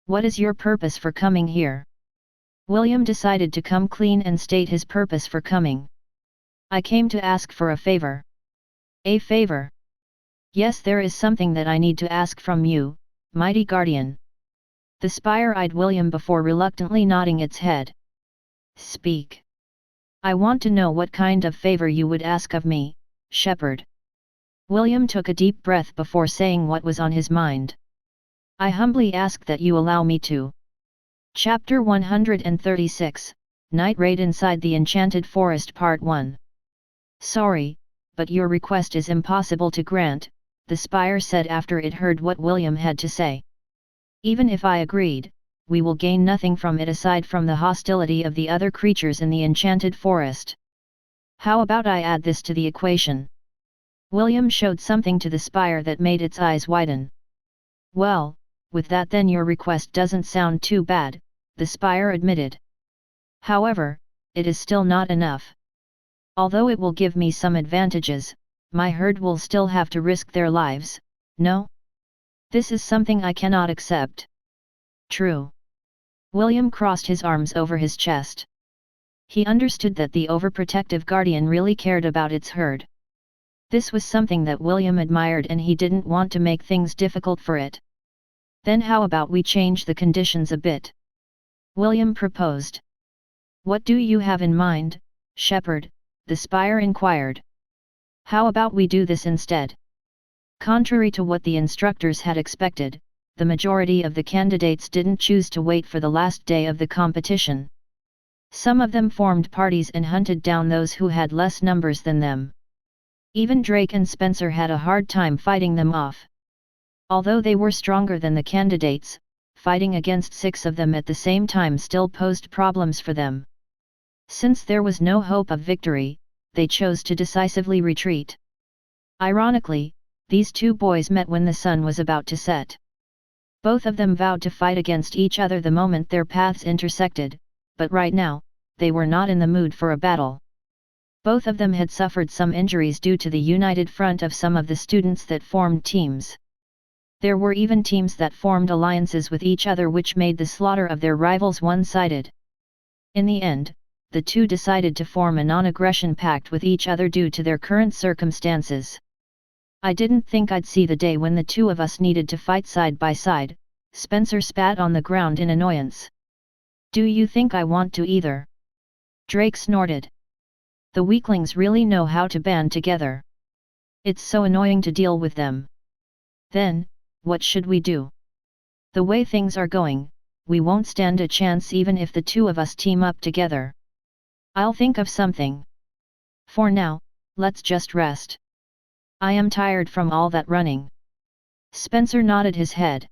What is your purpose for coming here? William decided to come clean and state his purpose for coming. I came to ask for a favor. A favor? Yes, there is something that I need to ask from you, mighty guardian. The spire eyed William before reluctantly nodding its head. Speak. I want to know what kind of favor you would ask of me, shepherd. William took a deep breath before saying what was on his mind. I humbly ask that you allow me to. Chapter 136, Night Raid Inside the Enchanted Forest Part 1. Sorry, but your request is impossible to grant, the spire said after it heard what William had to say. Even if I agreed, we will gain nothing from it aside from the hostility of the other creatures in the Enchanted Forest. How about I add this to the equation? William showed something to the spire that made its eyes widen. Well, with that then your request doesn't sound too bad, the spire admitted. However, it is still not enough. Although it will give me some advantages, my herd will still have to risk their lives, no? This is something I cannot accept. True. William crossed his arms over his chest. He understood that the overprotective guardian really cared about its herd. This was something that William admired and he didn't want to make things difficult for it. Then how about we change the conditions a bit? William proposed. What do you have in mind, Shepherd? The spire inquired. How about we do this instead? Contrary to what the instructors had expected, the majority of the candidates didn't choose to wait for the last day of the competition. Some of them formed parties and hunted down those who had less numbers than them. Even Drake and Spencer had a hard time fighting them off. Although they were stronger than the candidates, fighting against 6 of them at the same time still posed problems for them. Since there was no hope of victory, they chose to decisively retreat. Ironically, these 2 boys met when the sun was about to set. Both of them vowed to fight against each other the moment their paths intersected, but right now, they were not in the mood for a battle. Both of them had suffered some injuries due to the united front of some of the students that formed teams. There were even teams that formed alliances with each other which made the slaughter of their rivals one-sided. In the end, the 2 decided to form a non-aggression pact with each other due to their current circumstances. I didn't think I'd see the day when the 2 of us needed to fight side by side, Spencer spat on the ground in annoyance. Do you think I want to either? Drake snorted. The weaklings really know how to band together. It's so annoying to deal with them. Then, what should we do? The way things are going, we won't stand a chance even if the 2 of us team up together. I'll think of something. For now, let's just rest. I am tired from all that running. Spencer nodded his head.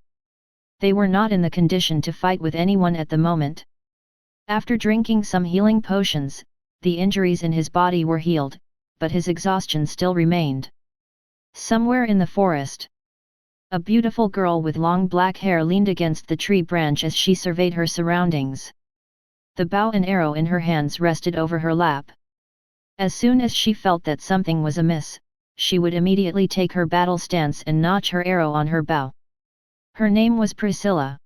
They were not in the condition to fight with anyone at the moment. After drinking some healing potions, the injuries in his body were healed, but his exhaustion still remained. Somewhere in the forest, a beautiful girl with long black hair leaned against the tree branch as she surveyed her surroundings. The bow and arrow in her hands rested over her lap. As soon as she felt that something was amiss, she would immediately take her battle stance and notch her arrow on her bow. Her name was Priscilla.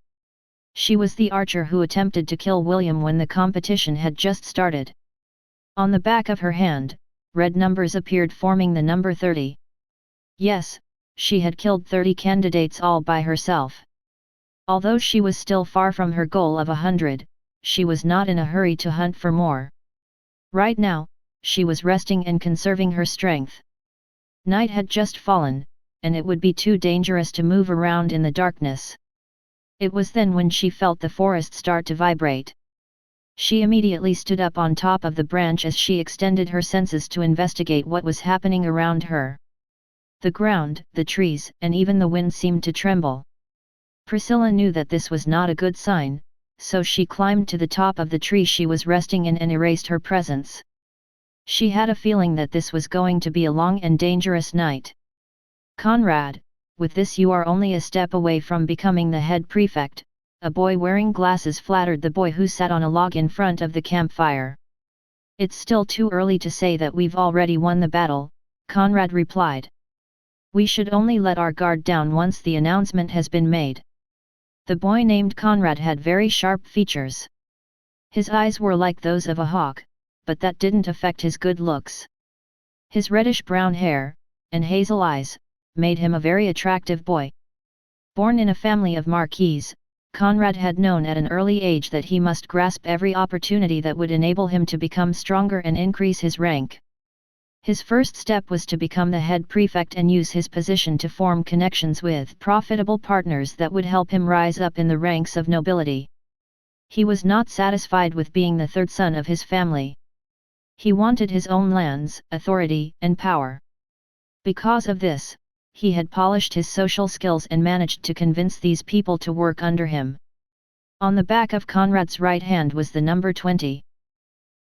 She was the archer who attempted to kill William when the competition had just started. On the back of her hand, red numbers appeared forming the number 30. Yes, she had killed 30 candidates all by herself. Although she was still far from her goal of 100, she was not in a hurry to hunt for more. Right now, she was resting and conserving her strength. Night had just fallen, and it would be too dangerous to move around in the darkness. It was then when she felt the forest start to vibrate. She immediately stood up on top of the branch as she extended her senses to investigate what was happening around her. The ground, the trees, and even the wind seemed to tremble. Priscilla knew that this was not a good sign, so she climbed to the top of the tree she was resting in and erased her presence. She had a feeling that this was going to be a long and dangerous night. Conrad, with this you are only a step away from becoming the head prefect, a boy wearing glasses flattered the boy who sat on a log in front of the campfire. It's still too early to say that we've already won the battle, Conrad replied. We should only let our guard down once the announcement has been made. The boy named Conrad had very sharp features. His eyes were like those of a hawk, but that didn't affect his good looks. His reddish-brown hair, and hazel eyes, made him a very attractive boy. Born in a family of marquises, Conrad had known at an early age that he must grasp every opportunity that would enable him to become stronger and increase his rank. His first step was to become the head prefect and use his position to form connections with profitable partners that would help him rise up in the ranks of nobility. He was not satisfied with being the third son of his family. He wanted his own lands, authority, and power. Because of this, he had polished his social skills and managed to convince these people to work under him. On the back of Conrad's right hand was the number 20.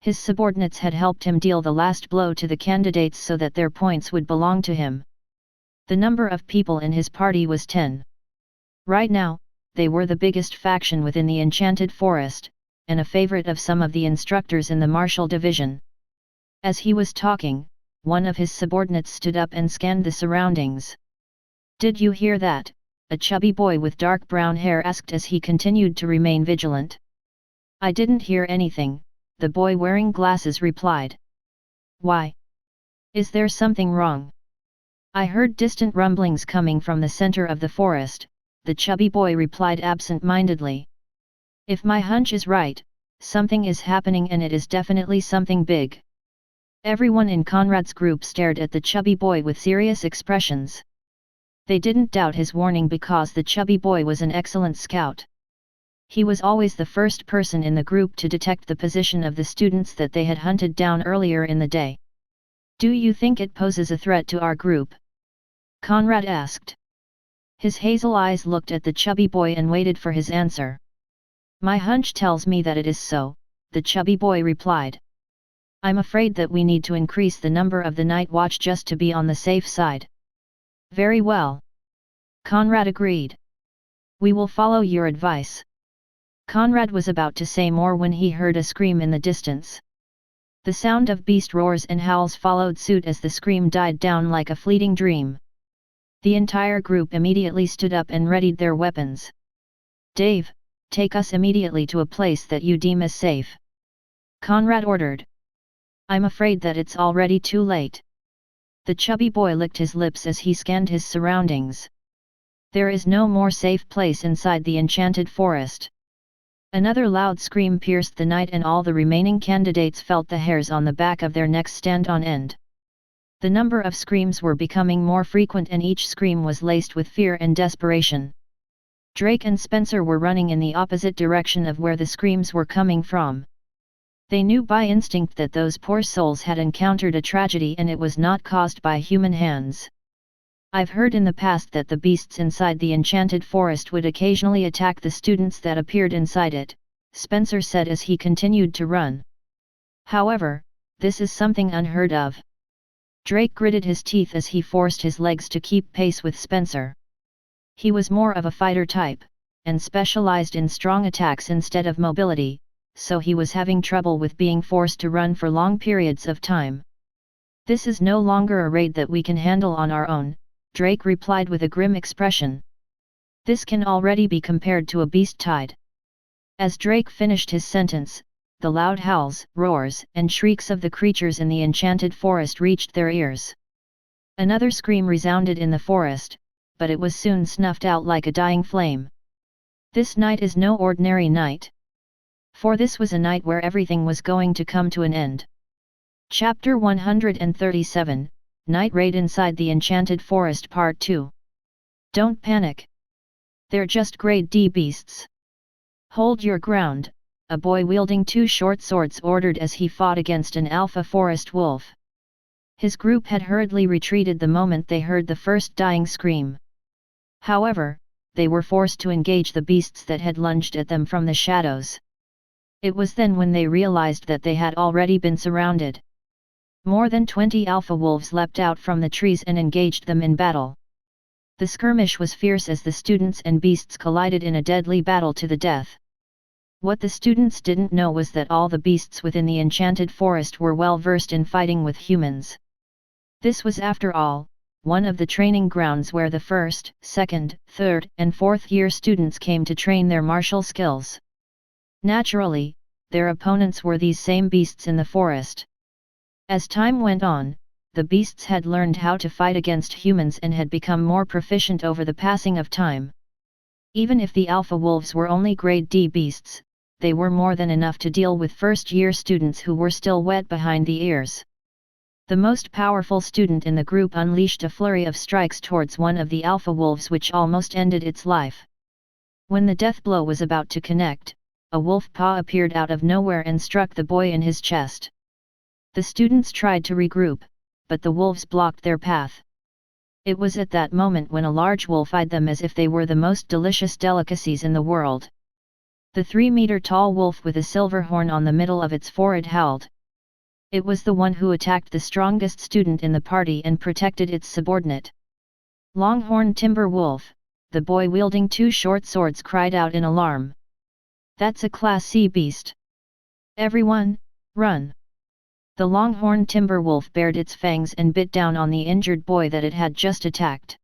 His subordinates had helped him deal the last blow to the candidates so that their points would belong to him. The number of people in his party was 10. Right now, they were the biggest faction within the Enchanted Forest, and a favorite of some of the instructors in the martial division. As he was talking, one of his subordinates stood up and scanned the surroundings. "Did you hear that?" a chubby boy with dark brown hair asked as he continued to remain vigilant. "I didn't hear anything," the boy wearing glasses replied. "Why? Is there something wrong?" "I heard distant rumblings coming from the center of the forest," the chubby boy replied absent-mindedly. "If my hunch is right, something is happening and it is definitely something big." Everyone in Conrad's group stared at the chubby boy with serious expressions. They didn't doubt his warning because the chubby boy was an excellent scout. He was always the first person in the group to detect the position of the students that they had hunted down earlier in the day. "Do you think it poses a threat to our group?" Conrad asked. His hazel eyes looked at the chubby boy and waited for his answer. "My hunch tells me that it is so," the chubby boy replied. "I'm afraid that we need to increase the number of the night watch just to be on the safe side." "Very well," Conrad agreed. "We will follow your advice." Conrad was about to say more when he heard a scream in the distance. The sound of beast roars and howls followed suit as the scream died down like a fleeting dream. The entire group immediately stood up and readied their weapons. "Dave, take us immediately to a place that you deem as safe," Conrad ordered. "I'm afraid that it's already too late." The chubby boy licked his lips as he scanned his surroundings. There is no more safe place inside the Enchanted Forest. Another loud scream pierced the night and all the remaining candidates felt the hairs on the back of their necks stand on end. The number of screams were becoming more frequent and each scream was laced with fear and desperation. Drake and Spencer were running in the opposite direction of where the screams were coming from. They knew by instinct that those poor souls had encountered a tragedy and it was not caused by human hands. "I've heard in the past that the beasts inside the Enchanted Forest would occasionally attack the students that appeared inside it," Spencer said as he continued to run. "However, this is something unheard of." Drake gritted his teeth as he forced his legs to keep pace with Spencer. He was more of a fighter type, and specialized in strong attacks instead of mobility, so he was having trouble with being forced to run for long periods of time. "This is no longer a raid that we can handle on our own," Drake replied with a grim expression. "This can already be compared to a beast tide." As Drake finished his sentence, the loud howls, roars, and shrieks of the creatures in the Enchanted Forest reached their ears. Another scream resounded in the forest, but it was soon snuffed out like a dying flame. This night is no ordinary night. For this was a night where everything was going to come to an end. Chapter 137, Night Raid Inside the Enchanted Forest Part 2. Don't panic. They're just grade D beasts. Hold your ground, a boy wielding two short swords ordered as he fought against an alpha forest wolf. His group had hurriedly retreated the moment they heard the first dying scream. However, they were forced to engage the beasts that had lunged at them from the shadows. It was then when they realized that they had already been surrounded. More than 20 alpha wolves leapt out from the trees and engaged them in battle. The skirmish was fierce as the students and beasts collided in a deadly battle to the death. What the students didn't know was that all the beasts within the Enchanted Forest were well versed in fighting with humans. This was, after all, one of the training grounds where the first, second, third, and fourth year students came to train their martial skills. Naturally, their opponents were these same beasts in the forest. As time went on, the beasts had learned how to fight against humans and had become more proficient over the passing of time. Even if the alpha wolves were only grade D beasts, they were more than enough to deal with first-year students who were still wet behind the ears. The most powerful student in the group unleashed a flurry of strikes towards one of the alpha wolves which almost ended its life. When the death blow was about to connect, a wolf paw appeared out of nowhere and struck the boy in his chest. The students tried to regroup, but the wolves blocked their path. It was at that moment when a large wolf eyed them as if they were the most delicious delicacies in the world. The 3-meter-tall wolf with a silver horn on the middle of its forehead howled. It was the one who attacked the strongest student in the party and protected its subordinate. Longhorn Timber Wolf, the boy wielding 2 short swords, cried out in alarm. That's a Class C beast. Everyone, run! The Longhorn Timber Wolf bared its fangs and bit down on the injured boy that it had just attacked.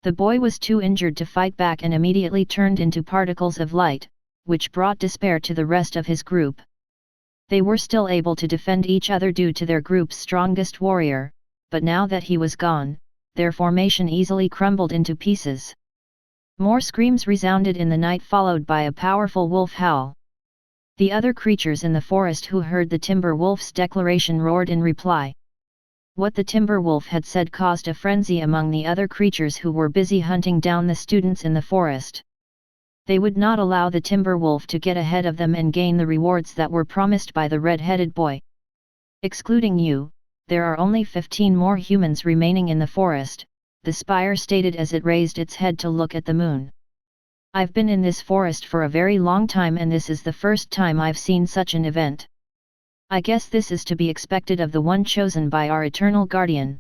The boy was too injured to fight back and immediately turned into particles of light, which brought despair to the rest of his group. They were still able to defend each other due to their group's strongest warrior, but now that he was gone, their formation easily crumbled into pieces. More screams resounded in the night, followed by a powerful wolf howl. The other creatures in the forest who heard the timber wolf's declaration roared in reply. What the timber wolf had said caused a frenzy among the other creatures who were busy hunting down the students in the forest. They would not allow the timber wolf to get ahead of them and gain the rewards that were promised by the red-headed boy. Excluding you, there are only 15 more humans remaining in the forest, the spire stated as it raised its head to look at the moon. I've been in this forest for a very long time and this is the first time I've seen such an event. I guess this is to be expected of the one chosen by our eternal guardian.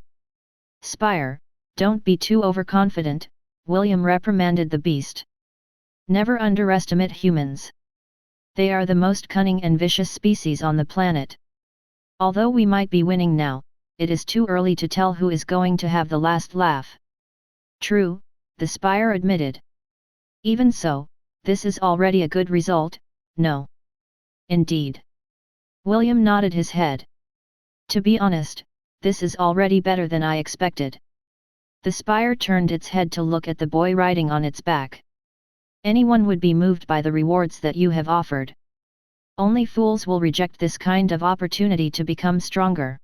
Spire, don't be too overconfident, William reprimanded the beast. Never underestimate humans. They are the most cunning and vicious species on the planet. Although we might be winning now, it is too early to tell who is going to have the last laugh. True, the spire admitted. Even so, this is already a good result, no? Indeed. William nodded his head. To be honest, this is already better than I expected. The spire turned its head to look at the boy riding on its back. Anyone would be moved by the rewards that you have offered. Only fools will reject this kind of opportunity to become stronger.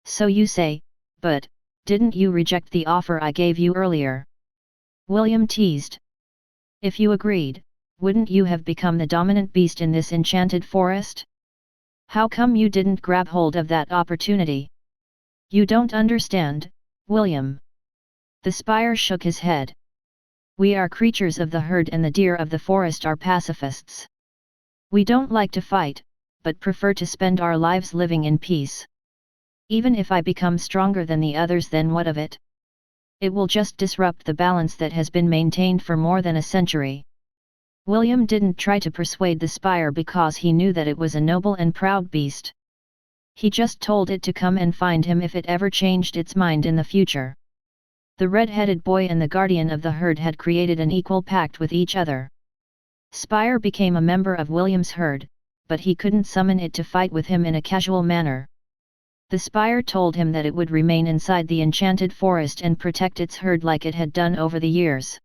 So you say, but, didn't you reject the offer I gave you earlier? William teased. If you agreed, wouldn't you have become the dominant beast in this enchanted forest? How come you didn't grab hold of that opportunity? You don't understand, William. The spire shook his head. We are creatures of the herd and the deer of the forest are pacifists. We don't like to fight, but prefer to spend our lives living in peace. Even if I become stronger than the others, then what of it? It will just disrupt the balance that has been maintained for more than a century. William didn't try to persuade the spire because he knew that it was a noble and proud beast. He just told it to come and find him if it ever changed its mind in the future. The red-headed boy and the guardian of the herd had created an equal pact with each other. Spire became a member of William's herd, but he couldn't summon it to fight with him in a casual manner. The spire told him that it would remain inside the enchanted forest and protect its herd like it had done over the years.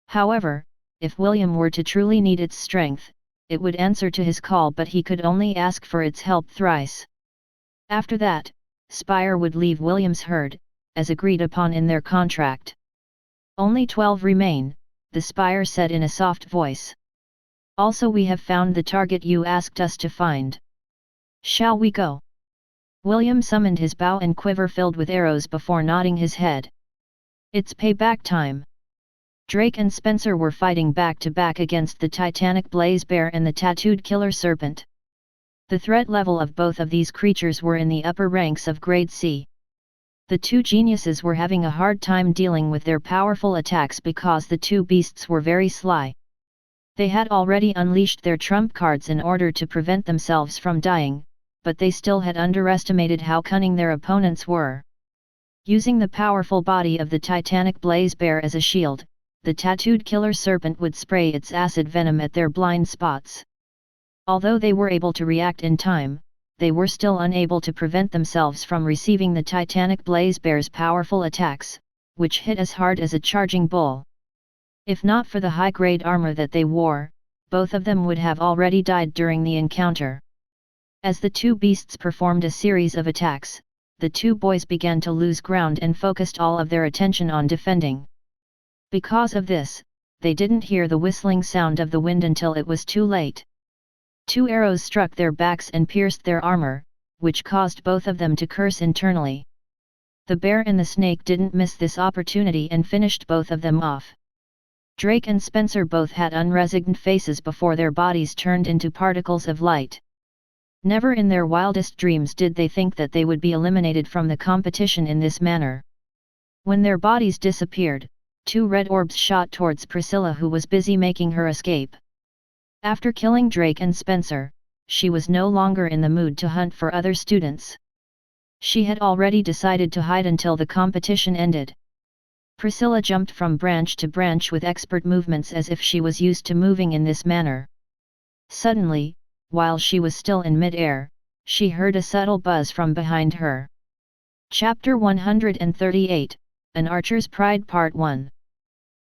However, if William were to truly need its strength, it would answer to his call, but he could only ask for its help thrice. After that, Spire would leave William's herd, as agreed upon in their contract. Only 12 remain, the Spire said in a soft voice. Also, we have found the target you asked us to find. Shall we go? William summoned his bow and quiver filled with arrows before nodding his head. It's payback time. Drake and Spencer were fighting back to back against the titanic blaze bear and the tattooed killer serpent. The threat level of both of these creatures were in the upper ranks of grade C. The two geniuses were having a hard time dealing with their powerful attacks because the two beasts were very sly. They had already unleashed their trump cards in order to prevent themselves from dying, but they still had underestimated how cunning their opponents were. Using the powerful body of the titanic blaze bear as a shield, the tattooed killer serpent would spray its acid venom at their blind spots. Although they were able to react in time, they were still unable to prevent themselves from receiving the titanic blaze bear's powerful attacks, which hit as hard as a charging bull. If not for the high-grade armor that they wore, both of them would have already died during the encounter. As the two beasts performed a series of attacks, the two boys began to lose ground and focused all of their attention on defending. Because of this, they didn't hear the whistling sound of the wind until it was too late. 2 arrows struck their backs and pierced their armor, which caused both of them to curse internally. The bear and the snake didn't miss this opportunity and finished both of them off. Drake and Spencer both had unresigned faces before their bodies turned into particles of light. Never in their wildest dreams did they think that they would be eliminated from the competition in this manner. When their bodies disappeared, 2 red orbs shot towards Priscilla, who was busy making her escape. After killing Drake and Spencer, she was no longer in the mood to hunt for other students. She had already decided to hide until the competition ended. Priscilla jumped from branch to branch with expert movements as if she was used to moving in this manner. Suddenly, while she was still in mid-air, she heard a subtle buzz from behind her. Chapter 138, An Archer's Pride Part 1.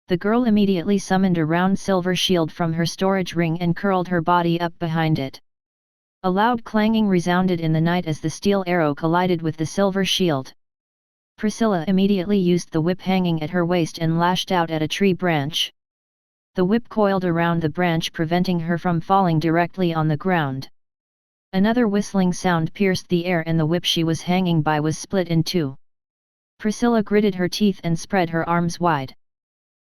The girl immediately summoned a round silver shield from her storage ring and curled her body up behind it. A loud clanging resounded in the night as the steel arrow collided with the silver shield. Priscilla immediately used the whip hanging at her waist and lashed out at a tree branch. The whip coiled around the branch, preventing her from falling directly on the ground. Another whistling sound pierced the air and the whip she was hanging by was split in 2. Priscilla gritted her teeth and spread her arms wide.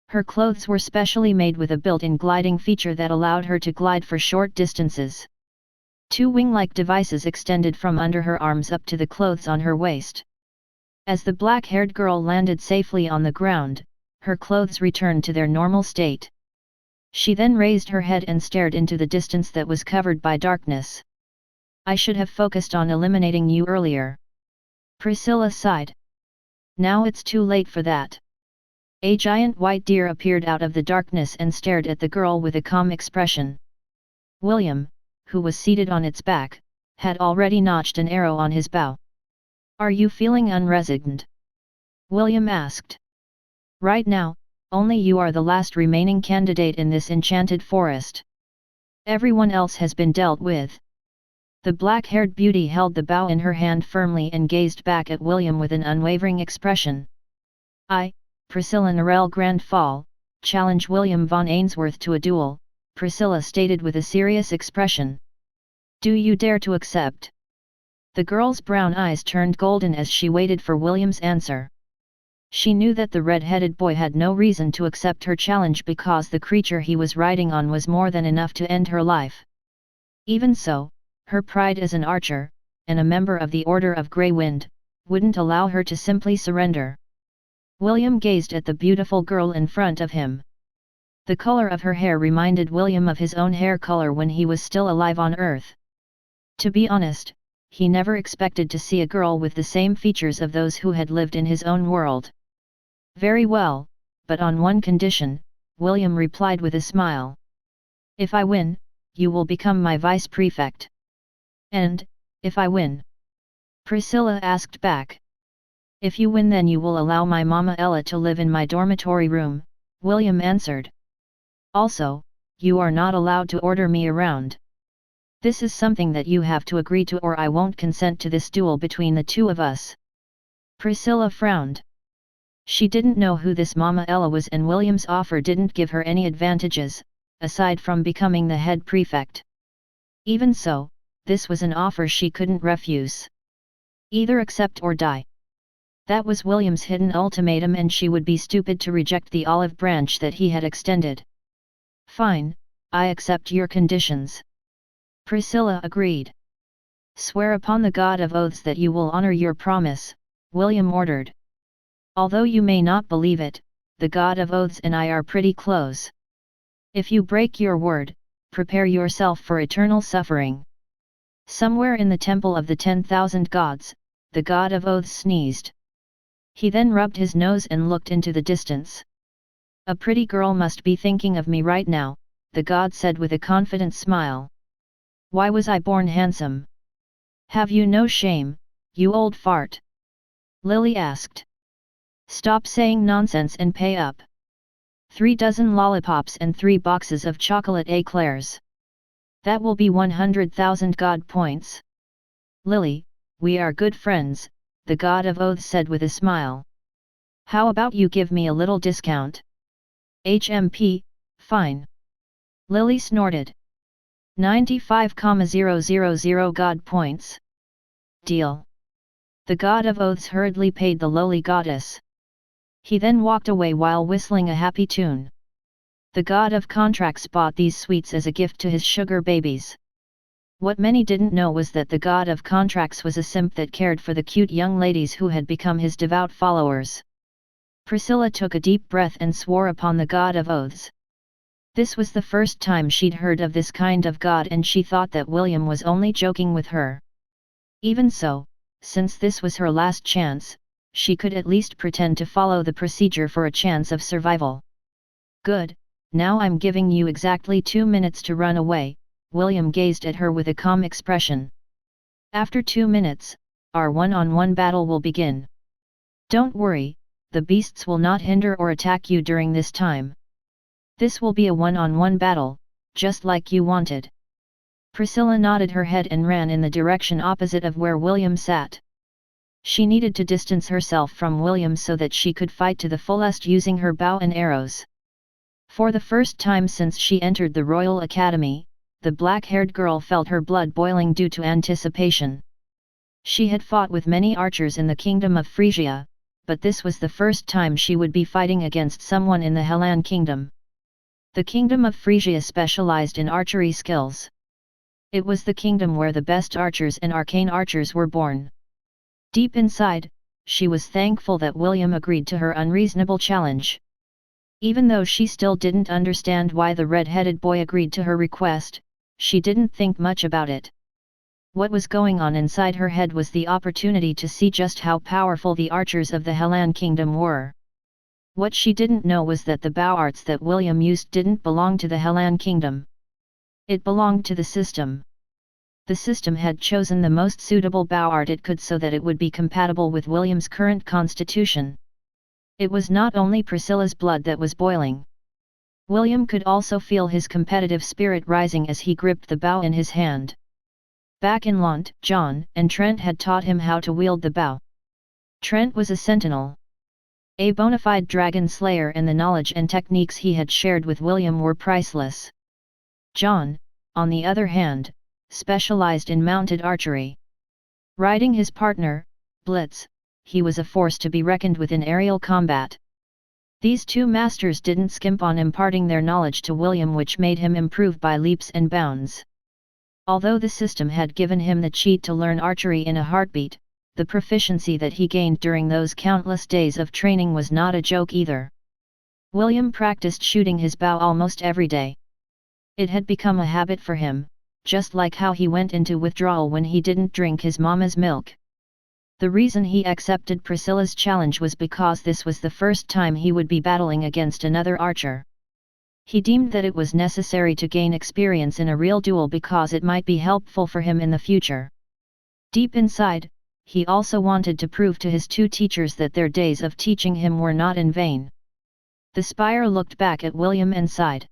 Her clothes were specially made with a built-in gliding feature that allowed her to glide for short distances. 2 wing-like devices extended from under her arms up to the clothes on her waist. As the black-haired girl landed safely on the ground, her clothes returned to their normal state. She then raised her head and stared into the distance that was covered by darkness. "I should have focused on eliminating you earlier." Priscilla sighed. "Now it's too late for that." A giant white deer appeared out of the darkness and stared at the girl with a calm expression. William, who was seated on its back, had already notched an arrow on his bow. "Are you feeling unresigned?" William asked. "Right now, only you are the last remaining candidate in this enchanted forest. Everyone else has been dealt with." The black-haired beauty held the bow in her hand firmly and gazed back at William with an unwavering expression. "I, Priscilla Narelle Grandfall, challenge William von Ainsworth to a duel," Priscilla stated with a serious expression. "Do you dare to accept?" The girl's brown eyes turned golden as she waited for William's answer. She knew that the red-headed boy had no reason to accept her challenge because the creature he was riding on was more than enough to end her life. Even so, her pride as an archer, and a member of the Order of Grey Wind, wouldn't allow her to simply surrender. William gazed at the beautiful girl in front of him. The color of her hair reminded William of his own hair color when he was still alive on Earth. To be honest, he never expected to see a girl with the same features of those who had lived in his own world. "Very well, but on one condition," William replied with a smile. "If I win, you will become my vice prefect." "And, if I win?" Priscilla asked back. "If you win, then you will allow my Mama Ella to live in my dormitory room," William answered. "Also, you are not allowed to order me around. This is something that you have to agree to, or I won't consent to this duel between the 2 of us." Priscilla frowned. She didn't know who this Mama Ella was, and William's offer didn't give her any advantages, aside from becoming the head prefect. Even so, this was an offer she couldn't refuse. Either accept or die. That was William's hidden ultimatum, and she would be stupid to reject the olive branch that he had extended. "Fine, I accept your conditions." Priscilla agreed. "Swear upon the God of Oaths that you will honor your promise," William ordered. "Although you may not believe it, the God of Oaths and I are pretty close. If you break your word, prepare yourself for eternal suffering." Somewhere in the Temple of the 10,000 Gods, the God of Oaths sneezed. He then rubbed his nose and looked into the distance. "A pretty girl must be thinking of me right now," the god said with a confident smile. "Why was I born handsome?" "Have you no shame, you old fart?" Lily asked. "Stop saying nonsense and pay up. 3 dozen lollipops and 3 boxes of chocolate eclairs. That will be 100,000 god points." "Lily, we are good friends," the God of Oaths said with a smile. "How about you give me a little discount?" "HMP, fine." Lily snorted. 95,000 god points. "Deal." The God of Oaths hurriedly paid the lowly goddess. He then walked away while whistling a happy tune. The god of contracts bought these sweets as a gift to his sugar babies. What many didn't know was that the god of contracts was a simp that cared for the cute young ladies who had become his devout followers. Priscilla took a deep breath and swore upon the god of oaths. This was the first time she'd heard of this kind of god, and she thought that William was only joking with her. Even so, since this was her last chance, she could at least pretend to follow the procedure for a chance of survival. Good, now I'm giving you exactly 2 minutes to run away. William gazed at her with a calm expression. After 2 minutes, our one-on-one battle will begin. Don't worry, the beasts will not hinder or attack you during this time. This will be a one-on-one battle, just like you wanted. Priscilla nodded her head and ran in the direction opposite of where William sat. She needed to distance herself from William so that she could fight to the fullest using her bow and arrows. For the first time since she entered the Royal Academy, the black-haired girl felt her blood boiling due to anticipation. She had fought with many archers in the Kingdom of Frisia, but this was the first time she would be fighting against someone in the Hellan Kingdom. The Kingdom of Frisia specialized in archery skills. It was the kingdom where the best archers and arcane archers were born. Deep inside, she was thankful that William agreed to her unreasonable challenge. Even though she still didn't understand why the red-headed boy agreed to her request, she didn't think much about it. What was going on inside her head was the opportunity to see just how powerful the archers of the Hellan Kingdom were. What she didn't know was that the bow arts that William used didn't belong to the Hellan Kingdom. It belonged to the system. The system had chosen the most suitable bow art it could so that it would be compatible with William's current constitution. It was not only Priscilla's blood that was boiling. William could also feel his competitive spirit rising as he gripped the bow in his hand. Back in Lant, John and Trent had taught him how to wield the bow. Trent was a sentinel, a bona fide dragon slayer, and the knowledge and techniques he had shared with William were priceless. John, on the other hand, specialized in mounted archery. Riding his partner, Blitz, he was a force to be reckoned with in aerial combat. These two masters didn't skimp on imparting their knowledge to William, which made him improve by leaps and bounds. Although the system had given him the cheat to learn archery in a heartbeat, the proficiency that he gained during those countless days of training was not a joke either. William practiced shooting his bow almost every day. It had become a habit for him, just like how he went into withdrawal when he didn't drink his mama's milk. The reason he accepted Priscilla's challenge was because this was the first time he would be battling against another archer. He deemed that it was necessary to gain experience in a real duel because it might be helpful for him in the future. Deep inside, he also wanted to prove to his two teachers that their days of teaching him were not in vain. The spire looked back at William and sighed.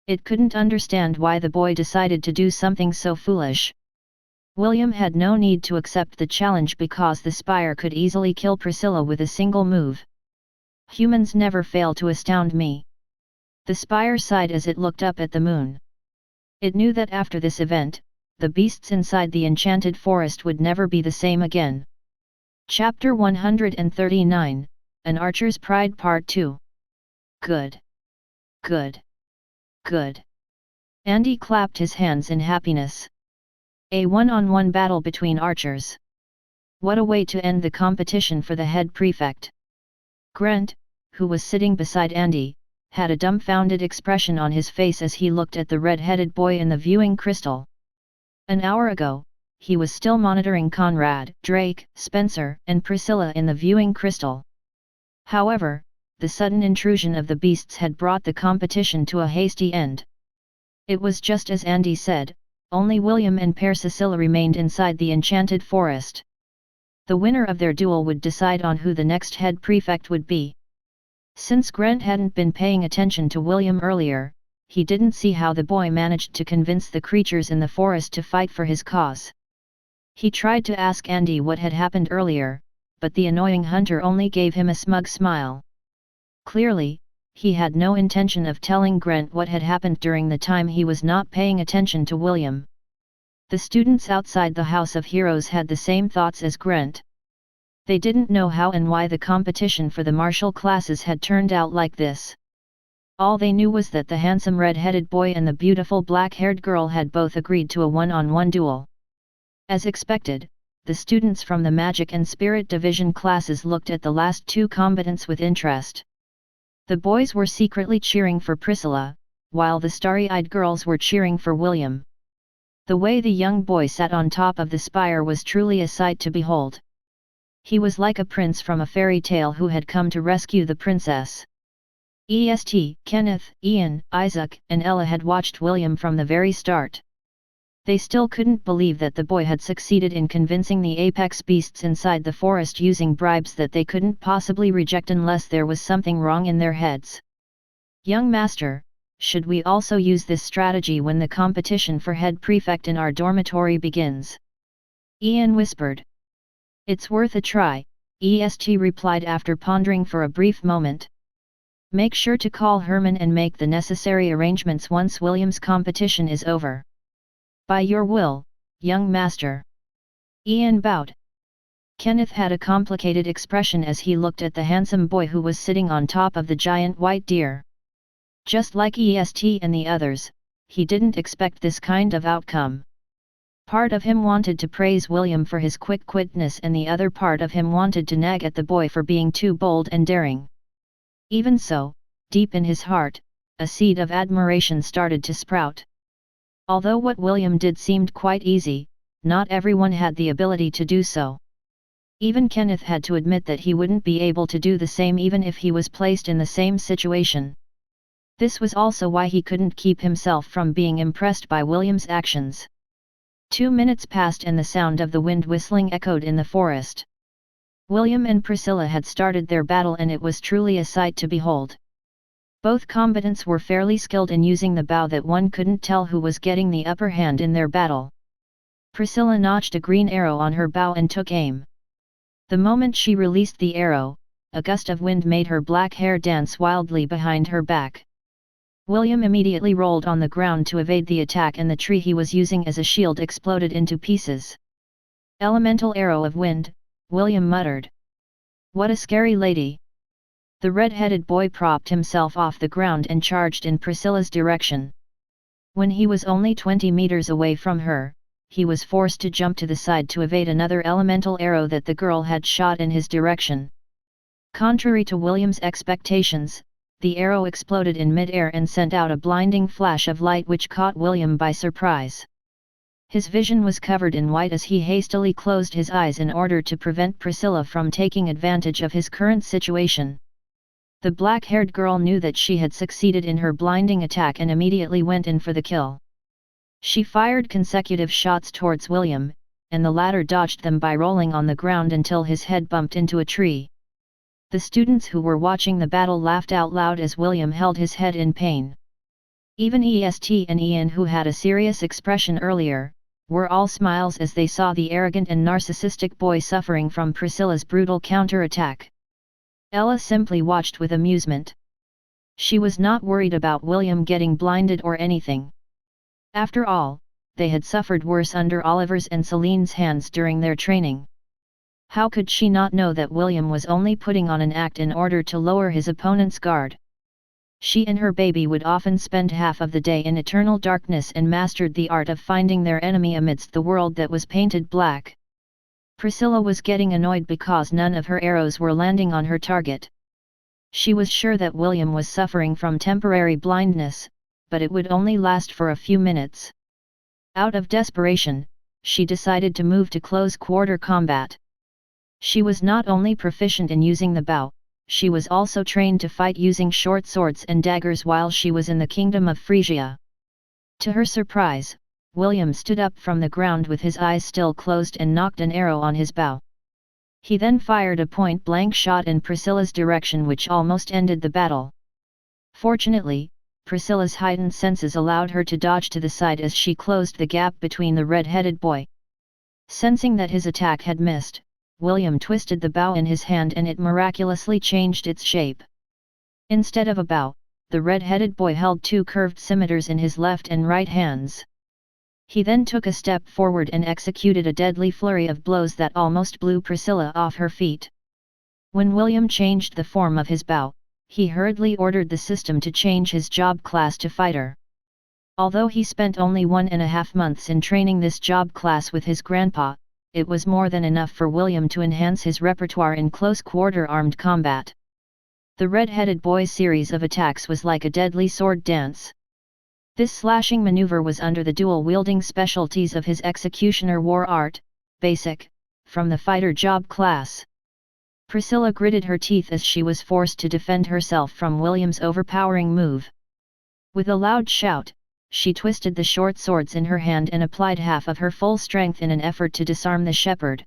It couldn't understand why the boy decided to do something so foolish. William had no need to accept the challenge because the spire could easily kill Priscilla with a single move. Humans never fail to astound me. The spire sighed as it looked up at the moon. It knew that after this event, the beasts inside the Enchanted Forest would never be the same again. Chapter 139, An Archer's Pride Part 2. Good. Good. Good. Andy clapped his hands in happiness. A one-on-one battle between archers. What a way to end the competition for the head prefect. Grant, who was sitting beside Andy, had a dumbfounded expression on his face as he looked at the red-headed boy in the viewing crystal. An hour ago, he was still monitoring Conrad, Drake, Spencer, and Priscilla in the viewing crystal. However, the sudden intrusion of the beasts had brought the competition to a hasty end. It was just as Andy said, only William and Pear Cecilia remained inside the Enchanted Forest. The winner of their duel would decide on who the next head prefect would be. Since Grant hadn't been paying attention to William earlier, he didn't see how the boy managed to convince the creatures in the forest to fight for his cause. He tried to ask Andy what had happened earlier, but the annoying hunter only gave him a smug smile. Clearly, he had no intention of telling Grant what had happened during the time he was not paying attention to William. The students outside the House of Heroes had the same thoughts as Grant. They didn't know how and why the competition for the martial classes had turned out like this. All they knew was that the handsome red-headed boy and the beautiful black-haired girl had both agreed to a one-on-one duel. As expected, the students from the Magic and Spirit Division classes looked at the last two combatants with interest. The boys were secretly cheering for Priscilla, while the starry-eyed girls were cheering for William. The way the young boy sat on top of the spire was truly a sight to behold. He was like a prince from a fairy tale who had come to rescue the princess. Kenneth, Ian, Isaac, and Ella had watched William from the very start. They still couldn't believe that the boy had succeeded in convincing the apex beasts inside the forest using bribes that they couldn't possibly reject unless there was something wrong in their heads. "Young master, should we also use this strategy when the competition for head prefect in our dormitory begins?" Ian whispered. "It's worth a try," EST replied after pondering for a brief moment. "Make sure to call Herman and make the necessary arrangements once William's competition is over." "By your will, young master." Ian bowed. Kenneth had a complicated expression as he looked at the handsome boy who was sitting on top of the giant white deer. Just like EST and the others, he didn't expect this kind of outcome. Part of him wanted to praise William for his quick-witness and the other part of him wanted to nag at the boy for being too bold and daring. Even so, deep in his heart, a seed of admiration started to sprout. Although what William did seemed quite easy, not everyone had the ability to do so. Even Kenneth had to admit that he wouldn't be able to do the same even if he was placed in the same situation. This was also why he couldn't keep himself from being impressed by William's actions. 2 minutes passed and the sound of the wind whistling echoed in the forest. William and Priscilla had started their battle and it was truly a sight to behold. Both combatants were fairly skilled in using the bow that one couldn't tell who was getting the upper hand in their battle. Priscilla notched a green arrow on her bow and took aim. The moment she released the arrow, a gust of wind made her black hair dance wildly behind her back. William immediately rolled on the ground to evade the attack and the tree he was using as a shield exploded into pieces. "Elemental arrow of wind," William muttered. "What a scary lady." The red-headed boy propped himself off the ground and charged in Priscilla's direction. When he was only 20 meters away from her, he was forced to jump to the side to evade another elemental arrow that the girl had shot in his direction. Contrary to William's expectations, the arrow exploded in mid-air and sent out a blinding flash of light which caught William by surprise. His vision was covered in white as he hastily closed his eyes in order to prevent Priscilla from taking advantage of his current situation. The black-haired girl knew that she had succeeded in her blinding attack and immediately went in for the kill. She fired consecutive shots towards William, and the latter dodged them by rolling on the ground until his head bumped into a tree. The students who were watching the battle laughed out loud as William held his head in pain. Even EST and Ian, who had a serious expression earlier, were all smiles as they saw the arrogant and narcissistic boy suffering from Priscilla's brutal counter-attack. Ella simply watched with amusement. She was not worried about William getting blinded or anything. After all, they had suffered worse under Oliver's and Celine's hands during their training. How could she not know that William was only putting on an act in order to lower his opponent's guard? She and her baby would often spend half of the day in eternal darkness and mastered the art of finding their enemy amidst the world that was painted black. Priscilla was getting annoyed because none of her arrows were landing on her target. She was sure that William was suffering from temporary blindness, but it would only last for a few minutes. Out of desperation, she decided to move to close-quarter combat. She was not only proficient in using the bow, she was also trained to fight using short swords and daggers while she was in the Kingdom of Frisia. To her surprise, William stood up from the ground with his eyes still closed and knocked an arrow on his bow. He then fired a point-blank shot in Priscilla's direction which almost ended the battle. Fortunately, Priscilla's heightened senses allowed her to dodge to the side as she closed the gap between the red-headed boy. Sensing that his attack had missed, William twisted the bow in his hand and it miraculously changed its shape. Instead of a bow, the red-headed boy held two curved scimitars in his left and right hands. He then took a step forward and executed a deadly flurry of blows that almost blew Priscilla off her feet. When William changed the form of his bow, he hurriedly ordered the system to change his job class to fighter. Although he spent only 1.5 months in training this job class with his grandpa, it was more than enough for William to enhance his repertoire in close-quarter armed combat. The red-headed boy's series of attacks was like a deadly sword dance. This slashing maneuver was under the dual-wielding specialties of his executioner war art, basic, from the fighter job class. Priscilla gritted her teeth as she was forced to defend herself from William's overpowering move. With a loud shout, she twisted the short swords in her hand and applied half of her full strength in an effort to disarm the shepherd.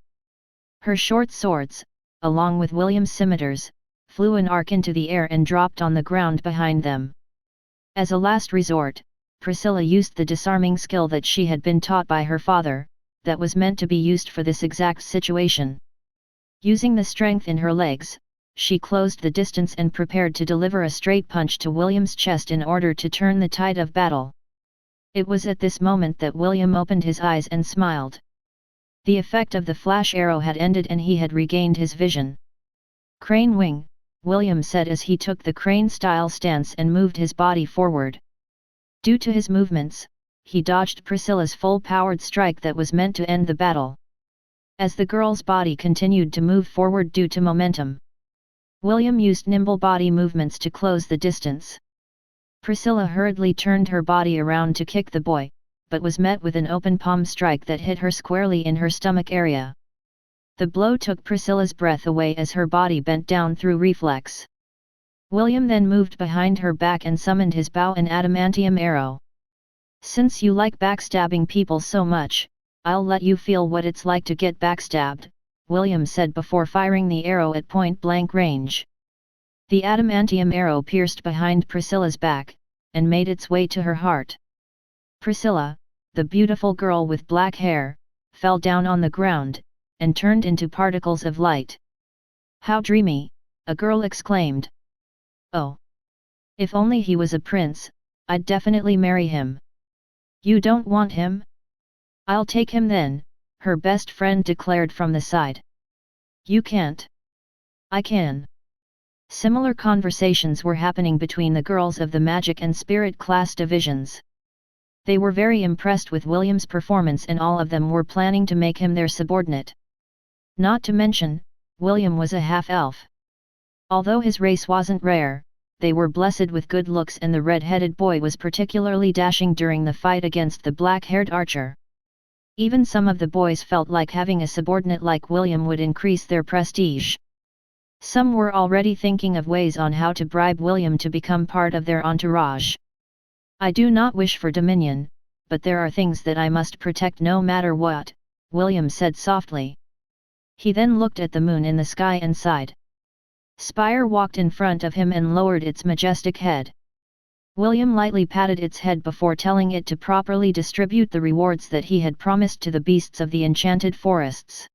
Her short swords, along with William's scimitars, flew an arc into the air and dropped on the ground behind them. As a last resort, Priscilla used the disarming skill that she had been taught by her father, that was meant to be used for this exact situation. Using the strength in her legs, she closed the distance and prepared to deliver a straight punch to William's chest in order to turn the tide of battle. It was at this moment that William opened his eyes and smiled. The effect of the flash arrow had ended and he had regained his vision. "Crane wing," William said as he took the crane-style stance and moved his body forward. Due to his movements, he dodged Priscilla's full-powered strike that was meant to end the battle. As the girl's body continued to move forward due to momentum, William used nimble body movements to close the distance. Priscilla hurriedly turned her body around to kick the boy, but was met with an open palm strike that hit her squarely in her stomach area. The blow took Priscilla's breath away as her body bent down through reflex. William then moved behind her back and summoned his bow and adamantium arrow. "Since you like backstabbing people so much, I'll let you feel what it's like to get backstabbed," William said before firing the arrow at point-blank range. The adamantium arrow pierced behind Priscilla's back, and made its way to her heart. Priscilla, the beautiful girl with black hair, fell down on the ground, and turned into particles of light. "How dreamy," a girl exclaimed. "Oh! If only he was a prince, I'd definitely marry him." "You don't want him?" "I'll take him then," her best friend declared from the side. "You can't." "I can." Similar conversations were happening between the girls of the Magic and Spirit class divisions. They were very impressed with William's performance and all of them were planning to make him their subordinate. Not to mention, William was a half-elf. Although his race wasn't rare, they were blessed with good looks and the red-headed boy was particularly dashing during the fight against the black-haired archer. Even some of the boys felt like having a subordinate like William would increase their prestige. Some were already thinking of ways on how to bribe William to become part of their entourage. "I do not wish for dominion, but there are things that I must protect no matter what," William said softly. He then looked at the moon in the sky and sighed. Spire walked in front of him and lowered its majestic head. William lightly patted its head before telling it to properly distribute the rewards that he had promised to the beasts of the Enchanted Forests.